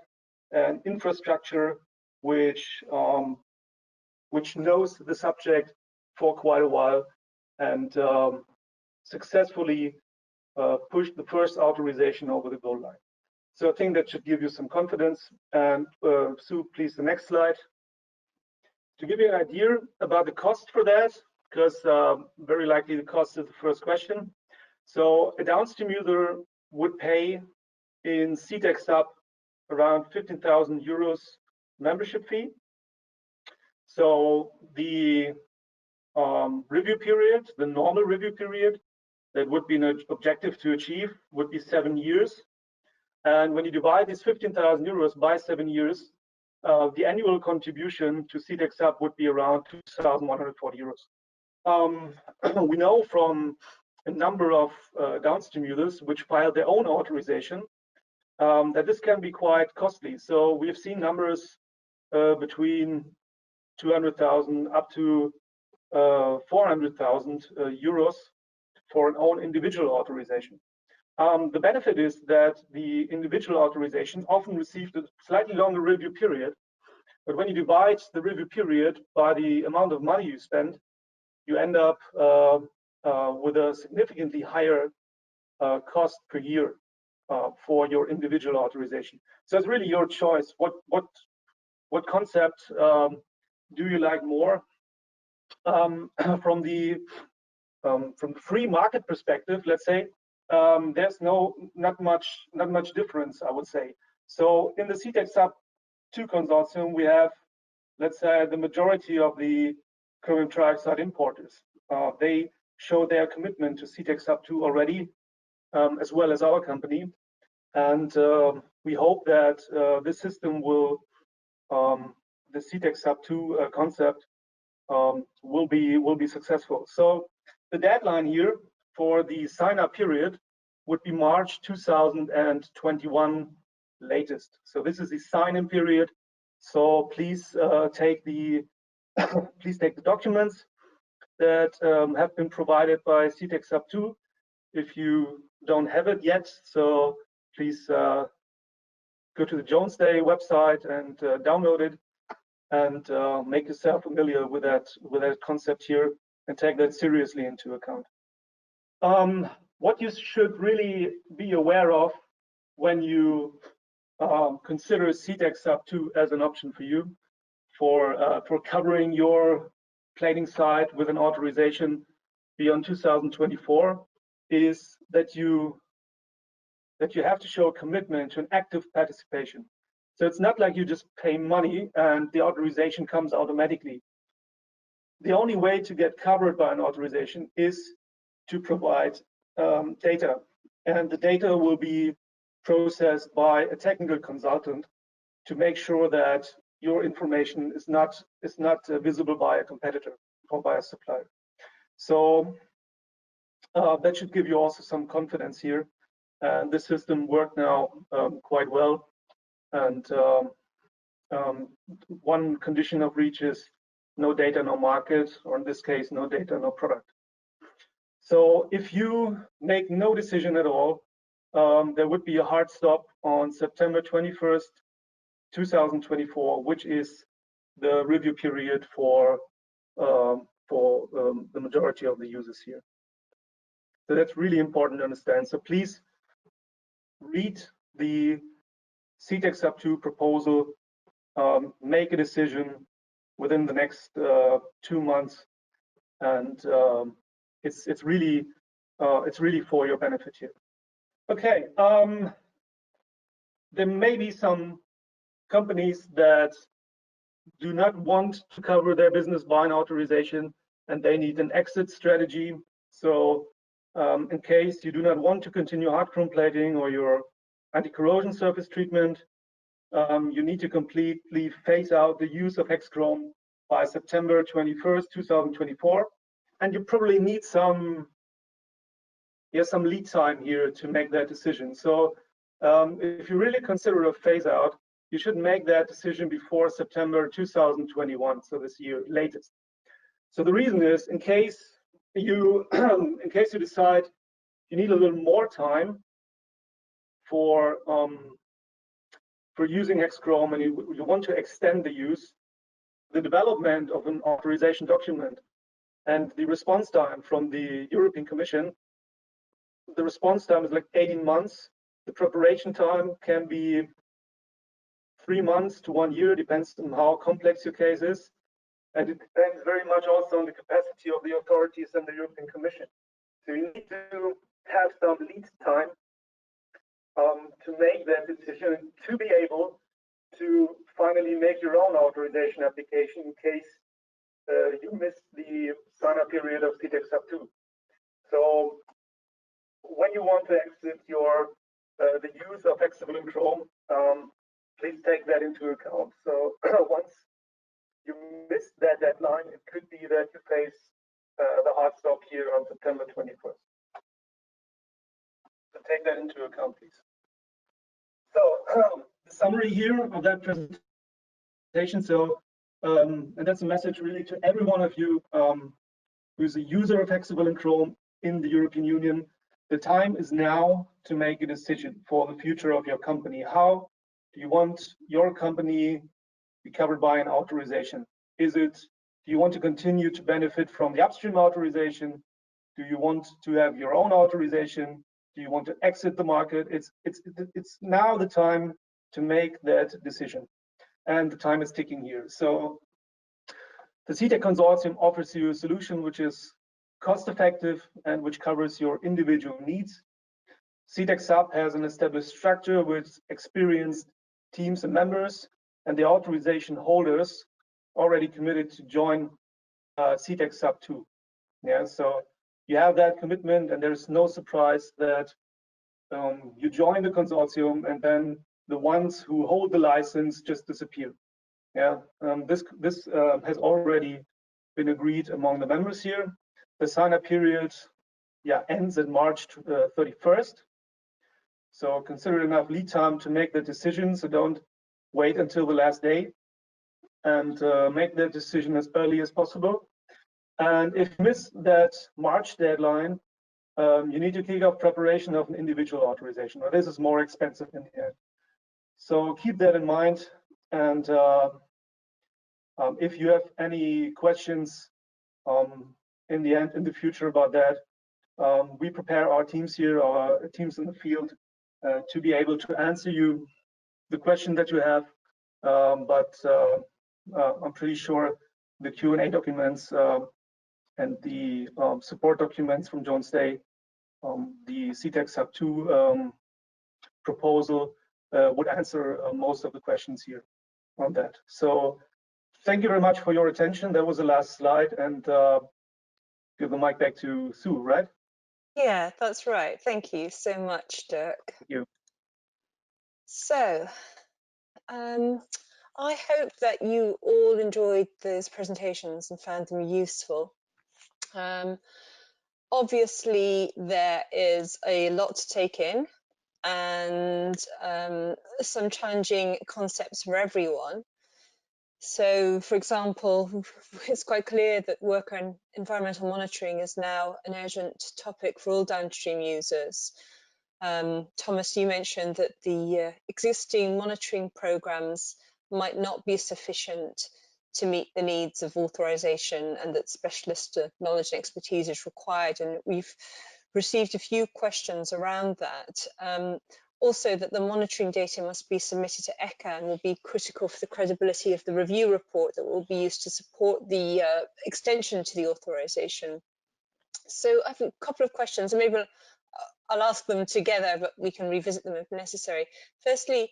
[SPEAKER 5] an infrastructure which knows the subject for quite a while and successfully pushed the first authorization over the goal line. So I think that should give you some confidence. And Sue, please, the next slide. To give you an idea about the cost for that, because very likely the cost is the first question. So a downstream user would pay in CTACSub around 15,000 euros membership fee. So the review period, the normal review period, that would be an objective to achieve, would be 7 years. And when you divide these 15,000 euros by 7 years, the annual contribution to CTACSub would be around 2,140 euros. We know from a number of downstream users which filed their own authorization that this can be quite costly. So we've seen numbers between 200,000 up to 400,000 euros for an own individual authorization. The benefit is that the individual authorization often received a slightly longer review period, but when you divide the review period by the amount of money you spend, you end up with a significantly higher cost per year for your individual authorization. So it's really your choice. What concept do you like more? From the free market perspective, let's say, there's not much difference, I would say. So in the CTACSub 2 consortium, we have, let's say, the majority of the chromium trioxide importers. They show their commitment to CTAC Sub 2 already, as well as our company. And we hope that this system will, the CTAC Sub 2 concept will be successful. So the deadline here for the sign-up period would be March 2021 latest. So this is the sign-in period. So please take the please take the documents that have been provided by CTAC Sub 2 if you don't have it yet. So please go to the Jones Day website and download it, and make yourself familiar with that concept here and take that seriously into account. What you should really be aware of when you consider CTAC Sub 2 as an option for you for covering your plating site with an authorization beyond 2024 is that you have to show a commitment to an active participation. So it's not like you just pay money and the authorization comes automatically. The only way to get covered by an authorization is to provide data, and the data will be processed by a technical consultant to make sure that your information is not visible by a competitor or by a supplier. So that should give you also some confidence here. And the system worked now quite well. And one condition of reach is no data, no market, or in this case, no data, no product. So if you make no decision at all, there would be a hard stop on September 21st, 2024, which is the review period for the majority of the users here. So that's really important to understand. So please read the CTAC Sub 2 proposal, make a decision within the next 2 months, and it's really for your benefit here. Okay, there may be some companies that do not want to cover their business by an authorization and they need an exit strategy. So in case you do not want to continue hard chrome plating or your anti-corrosion surface treatment, you need to completely phase out the use of hex chrome by September 21st, 2024. And you probably need some lead time here to make that decision. So if you really consider a phase out, you should make that decision before September 2021, so this year latest. So the reason is, in case you decide you need a little more time for using hex chrome and you want to extend the use, the development of an authorization document and the response time from the European Commission, the response time is like 18 months. The preparation time can be 3 months to 1 year, depends on how complex your case is. And it depends very much also on the capacity of the authorities and the European Commission. So you need to have some lead time to make that decision, to be able to finally make your own authorization application in case you miss the sign-up period of CTAC Sub 2. So when you want to exit the use of hexavalent chrome, please take that into account. So once you miss that deadline, it could be that you face the hard stop here on September 21st. So take that into account, please. So the summary here of that presentation. So and that's a message really to every one of you who's a user of hexavalent chrome in the European Union. The time is now to make a decision for the future of your company. How do you want your company to be covered by an authorization? Do you want to continue to benefit from the upstream authorization? Do you want to have your own authorization? Do you want to exit the market? It's now the time to make that decision, and the time is ticking here. So the CTAC consortium offers you a solution which is cost-effective and which covers your individual needs. CTAC Sub has an established structure with experienced teams and members, and the authorization holders already committed to join CTAC Sub 2. Yeah, so you have that commitment, and there's no surprise that you join the consortium, and then the ones who hold the license just disappear. Yeah, this has already been agreed among the members here. The sign-up period, yeah, ends in March 31st. So consider enough lead time to make the decision. So don't wait until the last day, and make the decision as early as possible. And if you miss that March deadline, you need to kick off preparation of an individual authorization. Now, this is more expensive in the end. So keep that in mind. And if you have any questions in the future about that, we prepare our teams here, our teams in the field, to be able to answer you the question that you have. But I'm pretty sure the Q&A documents and the support documents from Jones Day, the CTAC Sub 2 proposal would answer most of the questions here on that. So thank you very much for your attention. That was the last slide, and give the mic back to Sue, right?
[SPEAKER 1] Yeah, that's right. Thank you so much, Dirk.
[SPEAKER 5] Thank you.
[SPEAKER 1] So, I hope that you all enjoyed those presentations and found them useful. Obviously, there is a lot to take in, and some challenging concepts for everyone. So, for example, it's quite clear that worker and environmental monitoring is now an urgent topic for all downstream users. Thomas, you mentioned that the existing monitoring programs might not be sufficient to meet the needs of authorization, and that specialist knowledge and expertise is required. And we've received a few questions around that. Also, that the monitoring data must be submitted to ECHA and will be critical for the credibility of the review report that will be used to support the extension to the authorization. So I have a couple of questions, and maybe I'll ask them together, but we can revisit them if necessary. Firstly,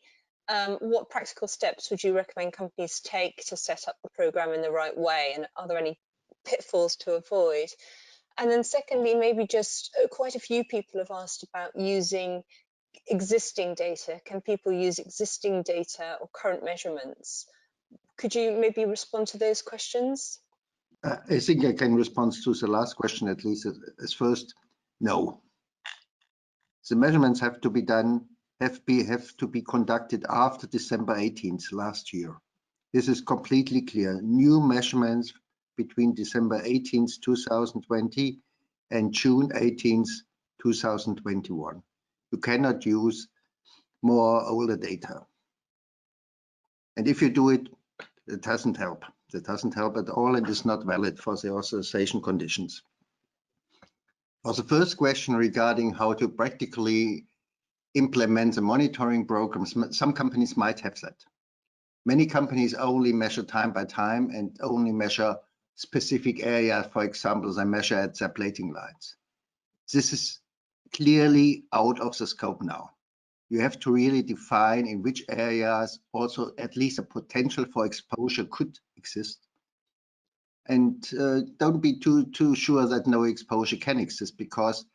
[SPEAKER 1] what practical steps would you recommend companies take to set up the program in the right way, and are there any pitfalls to avoid? And then secondly, maybe just quite a few people have asked about using existing data. Can people use existing data or current measurements? Could you maybe respond to those questions?
[SPEAKER 3] I think I can respond to the last question at least as first. No. The measurements have to be done, have to be conducted after December 18th last year. This is completely clear. New measurements between December 18th, 2020 and June 18th, 2021. You cannot use more older data. And if you do it, it doesn't help. It doesn't help at all, and is not valid for the authorization conditions. For the first question regarding how to practically implement the monitoring programs, some companies might have that. Many companies only measure time by time and only measure specific areas. For example, they measure at their plating lines. This is clearly out of the scope now. You have to really define in which areas also at least a potential for exposure could exist. And don't be too sure that no exposure can exist, because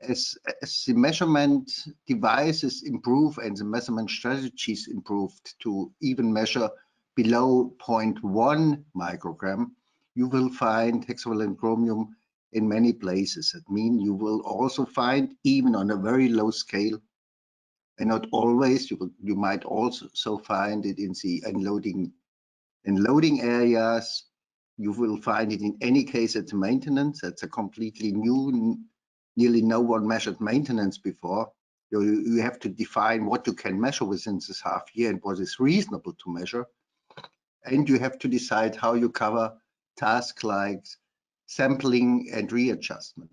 [SPEAKER 3] as the measurement devices improve and the measurement strategies improved to even measure below 0.1 microgram, you will find hexavalent chromium in many places. That means you will also find, even on a very low scale, and not always, you might also find it in the unloading areas. You will find it in any case at the maintenance. That's a completely new, nearly no one measured maintenance before. You have to define what you can measure within this half year and what is reasonable to measure. And you have to decide how you cover tasks like sampling and readjustment.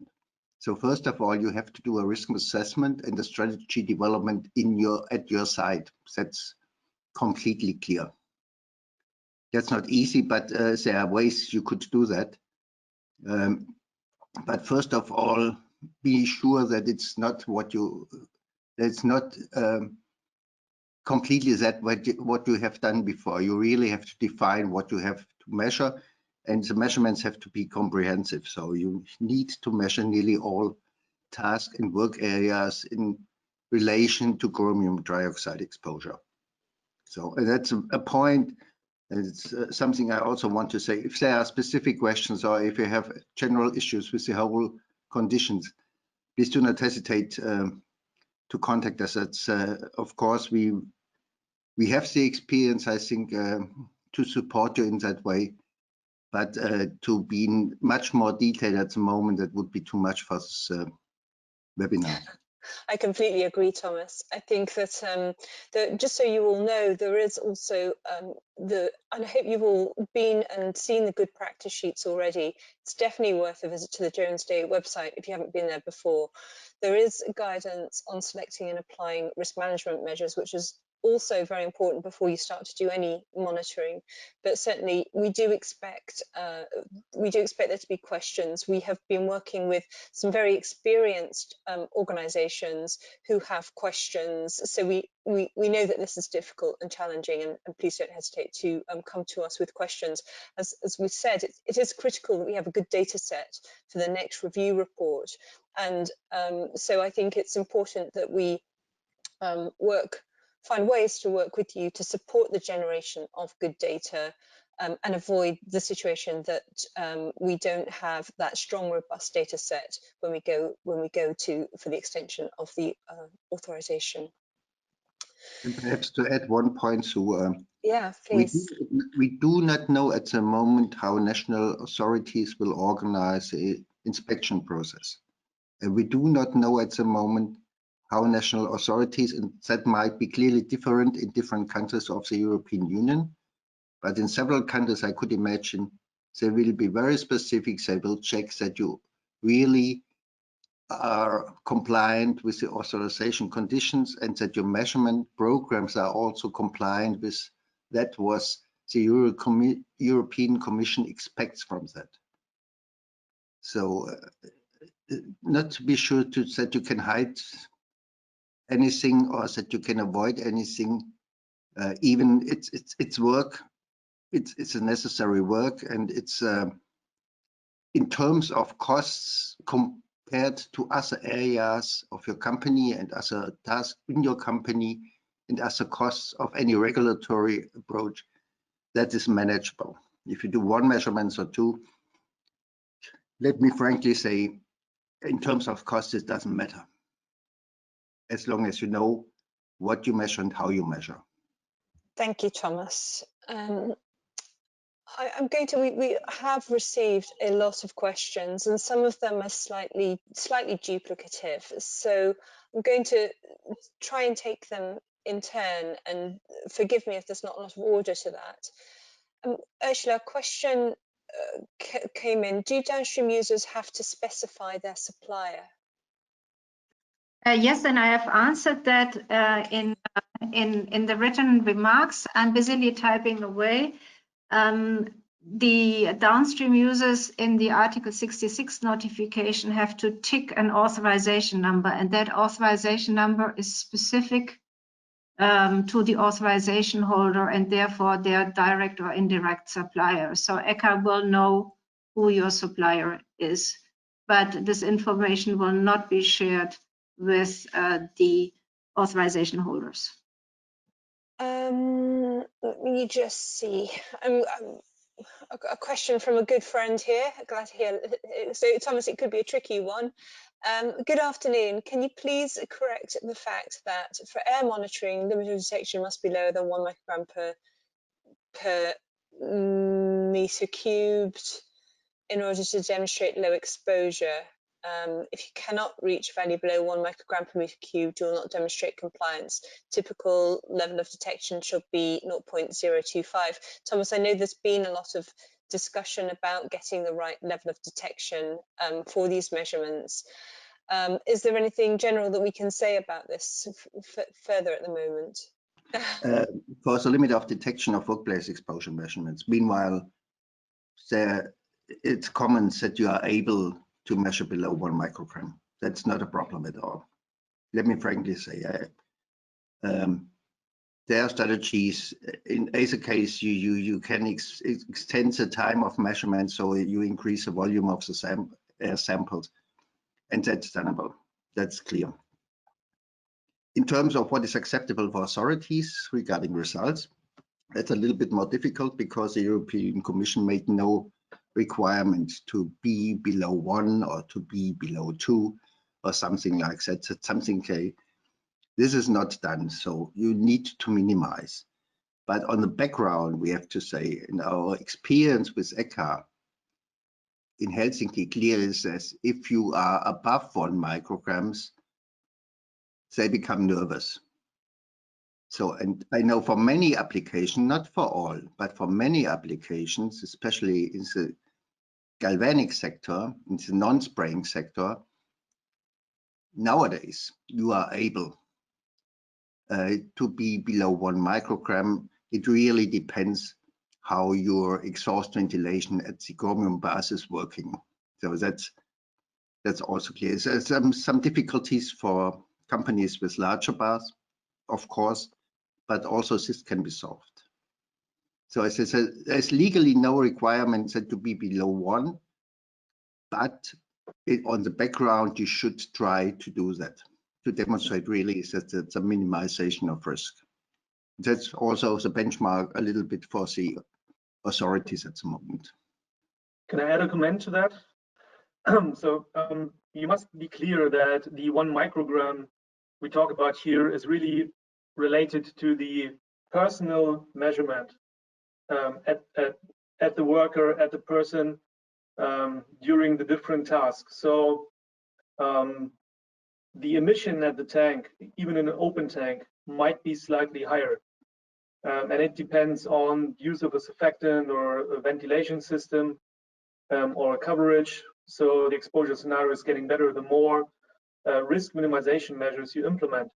[SPEAKER 3] So first of all, you have to do a risk assessment and a strategy development at your site. That's completely clear. That's not easy, but there are ways you could do that. But first of all, be sure that it's not completely what you have done before. You really have to define what you have to measure, and the measurements have to be comprehensive. So you need to measure nearly all tasks and work areas in relation to chromium trioxide exposure. So that's a point. It's something I also want to say. If there are specific questions or if you have general issues with the whole conditions, please do not hesitate to contact us. That's of course we have the experience, I think, to support you in that way. But to be in much more detail at the moment, that would be too much for this webinar.
[SPEAKER 1] I completely agree, Thomas. I think that, just so you all know, there is also and I hope you've all been and seen the good practice sheets already. It's definitely worth a visit to the Jones Day website if you haven't been there before. There is guidance on selecting and applying risk management measures, which is also very important before you start to do any monitoring. But certainly we do expect there to be questions. We have been working with some very experienced organisations who have questions, so we know that this is difficult and challenging, and please don't hesitate to come to us with questions. As we said, it is critical that we have a good data set for the next review report, and so I think it's important that we find ways to work with you to support the generation of good data and avoid the situation that we don't have that strong, robust data set when we go for the extension of the authorization.
[SPEAKER 3] And perhaps to add one point, Sue.
[SPEAKER 1] Yeah, please.
[SPEAKER 3] We do not know at the moment how national authorities will organize the inspection process. And we do not know at the moment how national authorities, and that might be clearly different in different countries of the European Union, but in several countries I could imagine they will be very specific. They will check that you really are compliant with the authorization conditions and that your measurement programs are also compliant with that was the European Commission expects from that. So not to be sure that you can hide anything or that you can avoid anything. Even it's work. It's a necessary work, and it's in terms of costs compared to other areas of your company and other tasks in your company and other costs of any regulatory approach, that is manageable. If you do one measurement or two, let me frankly say, in terms of cost, it doesn't matter, as long as you know what you measure and how you measure.
[SPEAKER 1] Thank you, Thomas. We have received a lot of questions, and some of them are slightly duplicative. So I'm going to try and take them in turn, and forgive me if there's not a lot of order to that. Ursula, a question came in. Do downstream users have to specify their supplier?
[SPEAKER 2] Yes, and I have answered that in the written remarks. I'm busily typing away. The downstream users in the Article 66 notification have to tick an authorization number, and that authorization number is specific to the authorization holder and therefore their direct or indirect supplier. So ECHA will know who your supplier is, but this information will not be shared with the authorization holders.
[SPEAKER 1] Let me just see. A question from a good friend here. Glad to hear. So, Thomas, it could be a tricky one. Good afternoon. Can you please correct the fact that for air monitoring, limit of detection must be lower than 1 microgram per meter cubed in order to demonstrate low exposure? If you cannot reach value below 1 microgram per meter cubed, you will not demonstrate compliance. Typical level of detection should be 0.025. Thomas, I know there's been a lot of discussion about getting the right level of detection for these measurements. Is there anything general that we can say about this further at the moment?
[SPEAKER 3] For the limit of detection of workplace exposure measurements, meanwhile, it's common that you are able to measure below 1 microgram. That's not a problem at all. Let me frankly say, There are strategies. In either case, you can extend the time of measurement, so you increase the volume of the samples, and that's tenable. That's clear. In terms of what is acceptable for authorities regarding results, that's a little bit more difficult because the European Commission made no requirement to be below 1 or to be below 2 or something like that. That's something this is not done, so you need to minimize. But on the background, we have to say, in our experience with ECHA in Helsinki clearly says, if you are above 1 micrograms, they become nervous. So, and I know for many applications, not for all, but for many applications, especially in the galvanic sector, in the non-spraying sector, nowadays you are able to be below 1 microgram. It really depends how your exhaust ventilation at the chromium bars is working. So that's also clear. There's some difficulties for companies with larger bars, of course, but also this can be solved. So as I said, there's legally no requirement to be below 1, but on the background, you should try to do that, to demonstrate really that it's a minimization of risk. That's also the benchmark a little bit for the authorities at the moment.
[SPEAKER 5] Can I add a comment to that? So you must be clear that the 1 microgram we talk about here is really related to the personal measurement at the worker, at the person during the different tasks. So the emission at the tank, even in an open tank, might be slightly higher. And it depends on use of a surfactant or a ventilation system or a coverage. So the exposure scenario is getting better the more risk minimization measures you implement.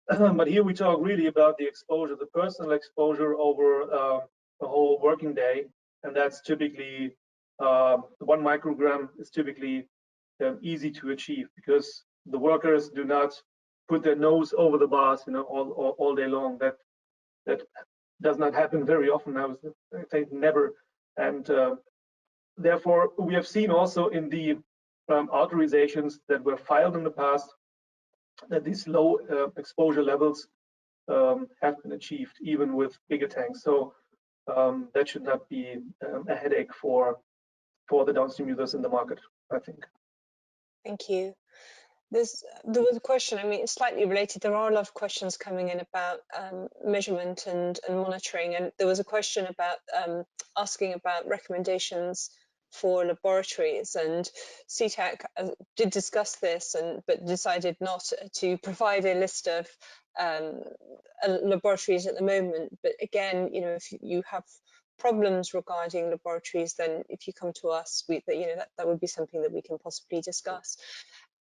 [SPEAKER 5] But here we talk really about the exposure, the personal exposure over the whole working day. And that's typically 1 microgram is typically easy to achieve because the workers do not put their nose over the bars, all day long. That does not happen very often. I think never. And therefore, we have seen also in the authorizations that were filed in the past that these low exposure levels have been achieved even with bigger tanks. So that should not be a headache for the downstream users in the market, I think.
[SPEAKER 1] Thank you. There was a question, I mean, it's slightly related. There are a lot of questions coming in about measurement and monitoring. And there was a question about asking about recommendations for laboratories, and CTAC did discuss this, but decided not to provide a list of laboratories at the moment. But again, if you have problems regarding laboratories, then if you come to us, that would be something that we can possibly discuss.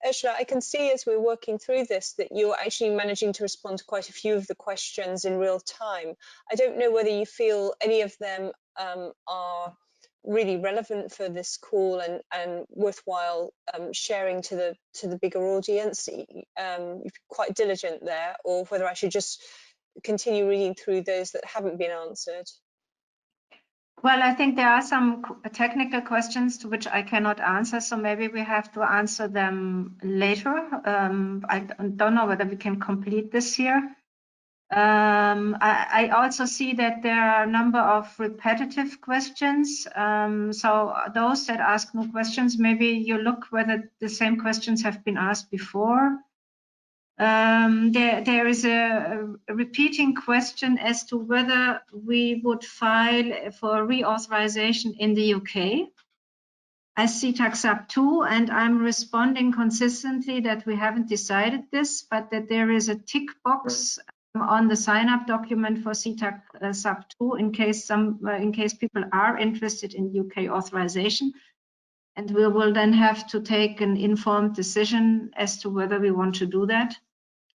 [SPEAKER 1] Ursula, I can see as we're working through this that you're actually managing to respond to quite a few of the questions in real time. I don't know whether you feel any of them are really relevant for this call and worthwhile sharing to the bigger audience. You're quite diligent there, or whether I should just continue reading through those that haven't been answered.
[SPEAKER 2] Well, I think there are some technical questions to which I cannot answer, so maybe we have to answer them later. I don't know whether we can complete this here. I also see that there are a number of repetitive questions. So those that ask no questions, maybe you look whether the same questions have been asked before. There is a repeating question as to whether we would file for reauthorization in the UK as CTAC Sub 2, and I'm responding consistently that we haven't decided this, but that there is a tick box on the sign-up document for CTAC Sub 2 in case people are interested in UK authorization, and we will then have to take an informed decision as to whether we want to do that.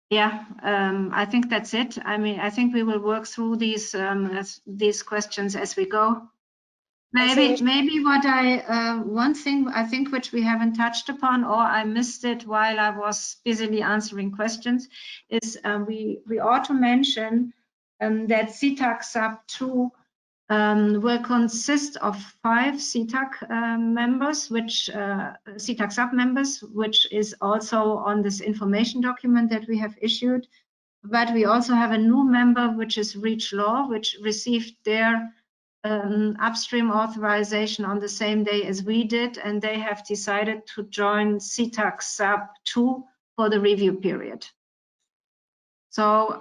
[SPEAKER 2] Yeah, I think that's it. I mean, I think we will work through these questions as we go. Maybe one thing I think which we haven't touched upon, or I missed it while I was busily answering questions, is we ought to mention that CTAC Sub 2 will consist of 5 CTAC members, which CTAC Sub members, which is also on this information document that we have issued. But we also have a new member, which is Reach Law, which received their upstream authorization on the same day as we did, and they have decided to join CTAC Sub 2 for the review period. So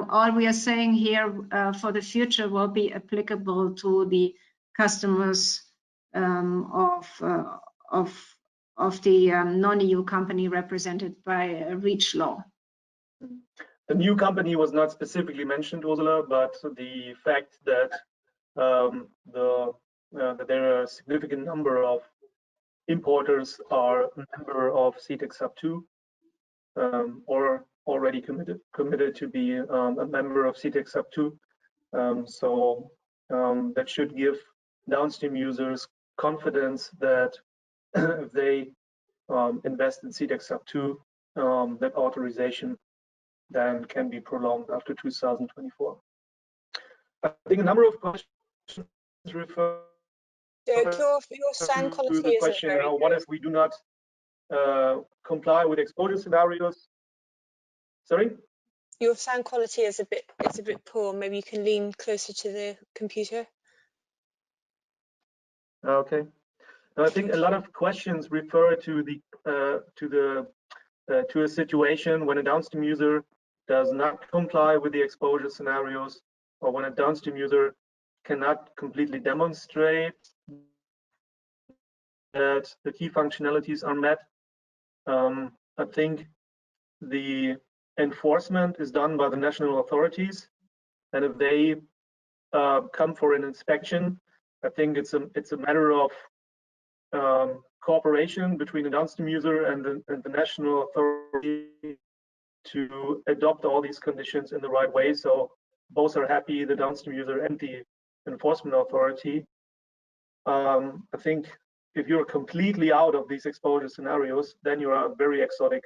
[SPEAKER 2] all we are saying here for the future will be applicable to the customers of the non-EU company represented by Reach Law.
[SPEAKER 5] The new company was not specifically mentioned, Ursula, but the fact that that there are a significant number of importers are a member of CTAC Sub 2 or already committed to be a member of CTAC Sub 2. So that should give downstream users confidence that if they invest in CTAC Sub 2, that authorization then can be prolonged after 2024. I think a number of questions refer
[SPEAKER 1] your sound
[SPEAKER 5] to
[SPEAKER 1] quality
[SPEAKER 5] the
[SPEAKER 1] isn't
[SPEAKER 5] question,
[SPEAKER 1] very good.
[SPEAKER 5] what if we do not comply with exposure scenarios? Sorry?
[SPEAKER 1] Your sound quality is a bit poor. Maybe you can lean closer to the computer.
[SPEAKER 5] Okay. Now, I think a lot of questions refer to a situation when a downstream user does not comply with the exposure scenarios, or when a downstream user cannot completely demonstrate that the key functionalities are met. I think the enforcement is done by the national authorities, and if they come for an inspection, I think it's a matter of cooperation between the downstream user and the national authority to adopt all these conditions in the right way, so both are happy, the downstream user and the enforcement authority. I think if you're completely out of these exposure scenarios, then you are a very exotic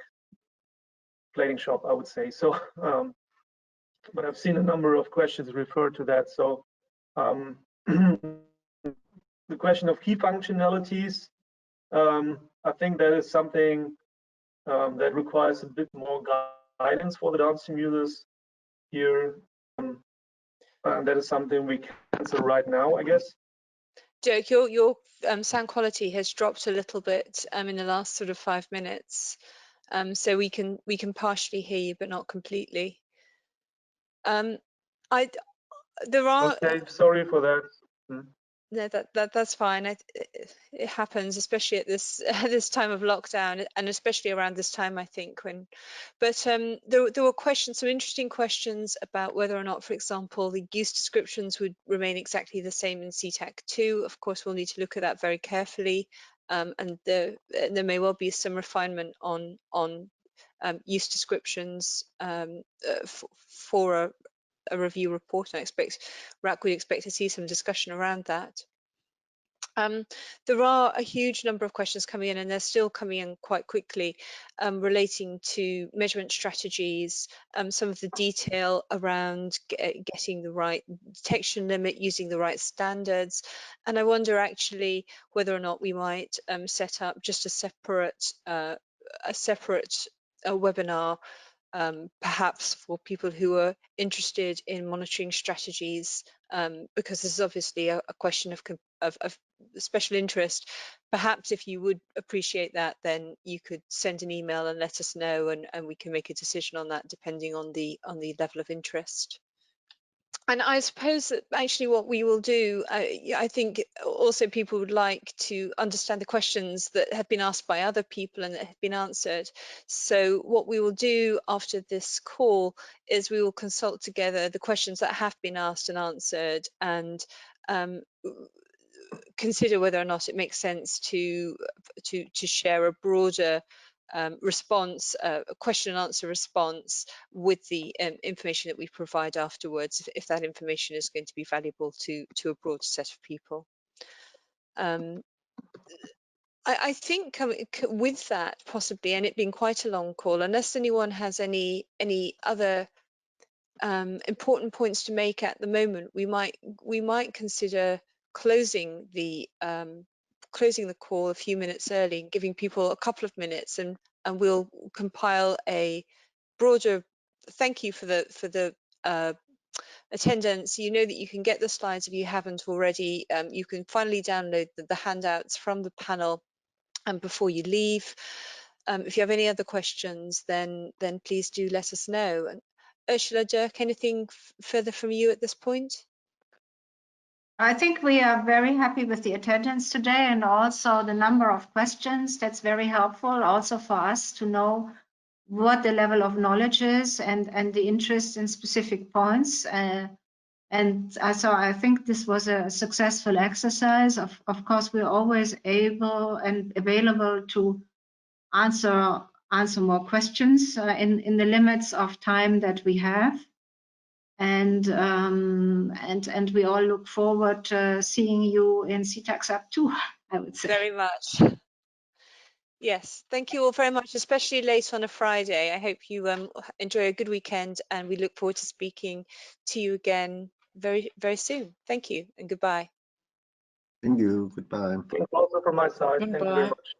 [SPEAKER 5] plating shop, I would say. So, but I've seen a number of questions refer to that. So the question of key functionalities, I think that is something that requires a bit more guidance for the downstream users here. And that is something we can answer right now, I guess.
[SPEAKER 1] Dirk, your sound quality has dropped a little bit in the last sort of 5 minutes, so we can partially hear you, but not completely. There are.
[SPEAKER 5] Okay, sorry for that.
[SPEAKER 1] No, that's fine. It happens, especially at this this time of lockdown, and especially around this time, I think. But there were questions, some interesting questions about whether or not, for example, the use descriptions would remain exactly the same in CTAC 2. Of course, we'll need to look at that very carefully, and there may well be some refinement on use descriptions for a review report. And I expect RAC would expect to see some discussion around that. There are a huge number of questions coming in, and they're still coming in quite quickly, relating to measurement strategies, some of the detail around getting the right detection limit, using the right standards. And I wonder actually whether or not we might set up just a separate webinar, perhaps for people who are interested in monitoring strategies, because this is obviously a question of special interest. Perhaps if you would appreciate that, then you could send an email and let us know, and we can make a decision on that depending on the level of interest. And I suppose that actually what we will do, I think also people would like to understand the questions that have been asked by other people and that have been answered. So what we will do after this call is we will consult together the questions that have been asked and answered, and consider whether or not it makes sense to share a broader response, a question and answer response with the information that we provide afterwards, if that information is going to be valuable to a broad set of people. I think with that possibly, and it being quite a long call, unless anyone has any other important points to make at the moment, we might consider closing the call a few minutes early, giving people a couple of minutes, and we'll compile a broader thank you for the attendance. You know that you can get the slides if you haven't already. You can finally download the handouts from the panel before you leave. If you have any other questions, then please do let us know. And Ursula, Dirk, anything further from you at this point?
[SPEAKER 2] I think we are very happy with the attendance today and also the number of questions. That's very helpful also for us to know what the level of knowledge is and the interest in specific points. And so I think this was a successful exercise. Of course, we're always able and available to answer more questions in the limits of time that we have. And we all look forward to seeing you in CTACSub too, I would say.
[SPEAKER 1] Very much. Yes, thank you all very much, especially late on a Friday. I hope you enjoy a good weekend, and we look forward to speaking to you again very, very soon. Thank you and goodbye.
[SPEAKER 3] Thank you. Goodbye.
[SPEAKER 5] Thanks also from my side.
[SPEAKER 4] Goodbye.
[SPEAKER 5] Thank you very much.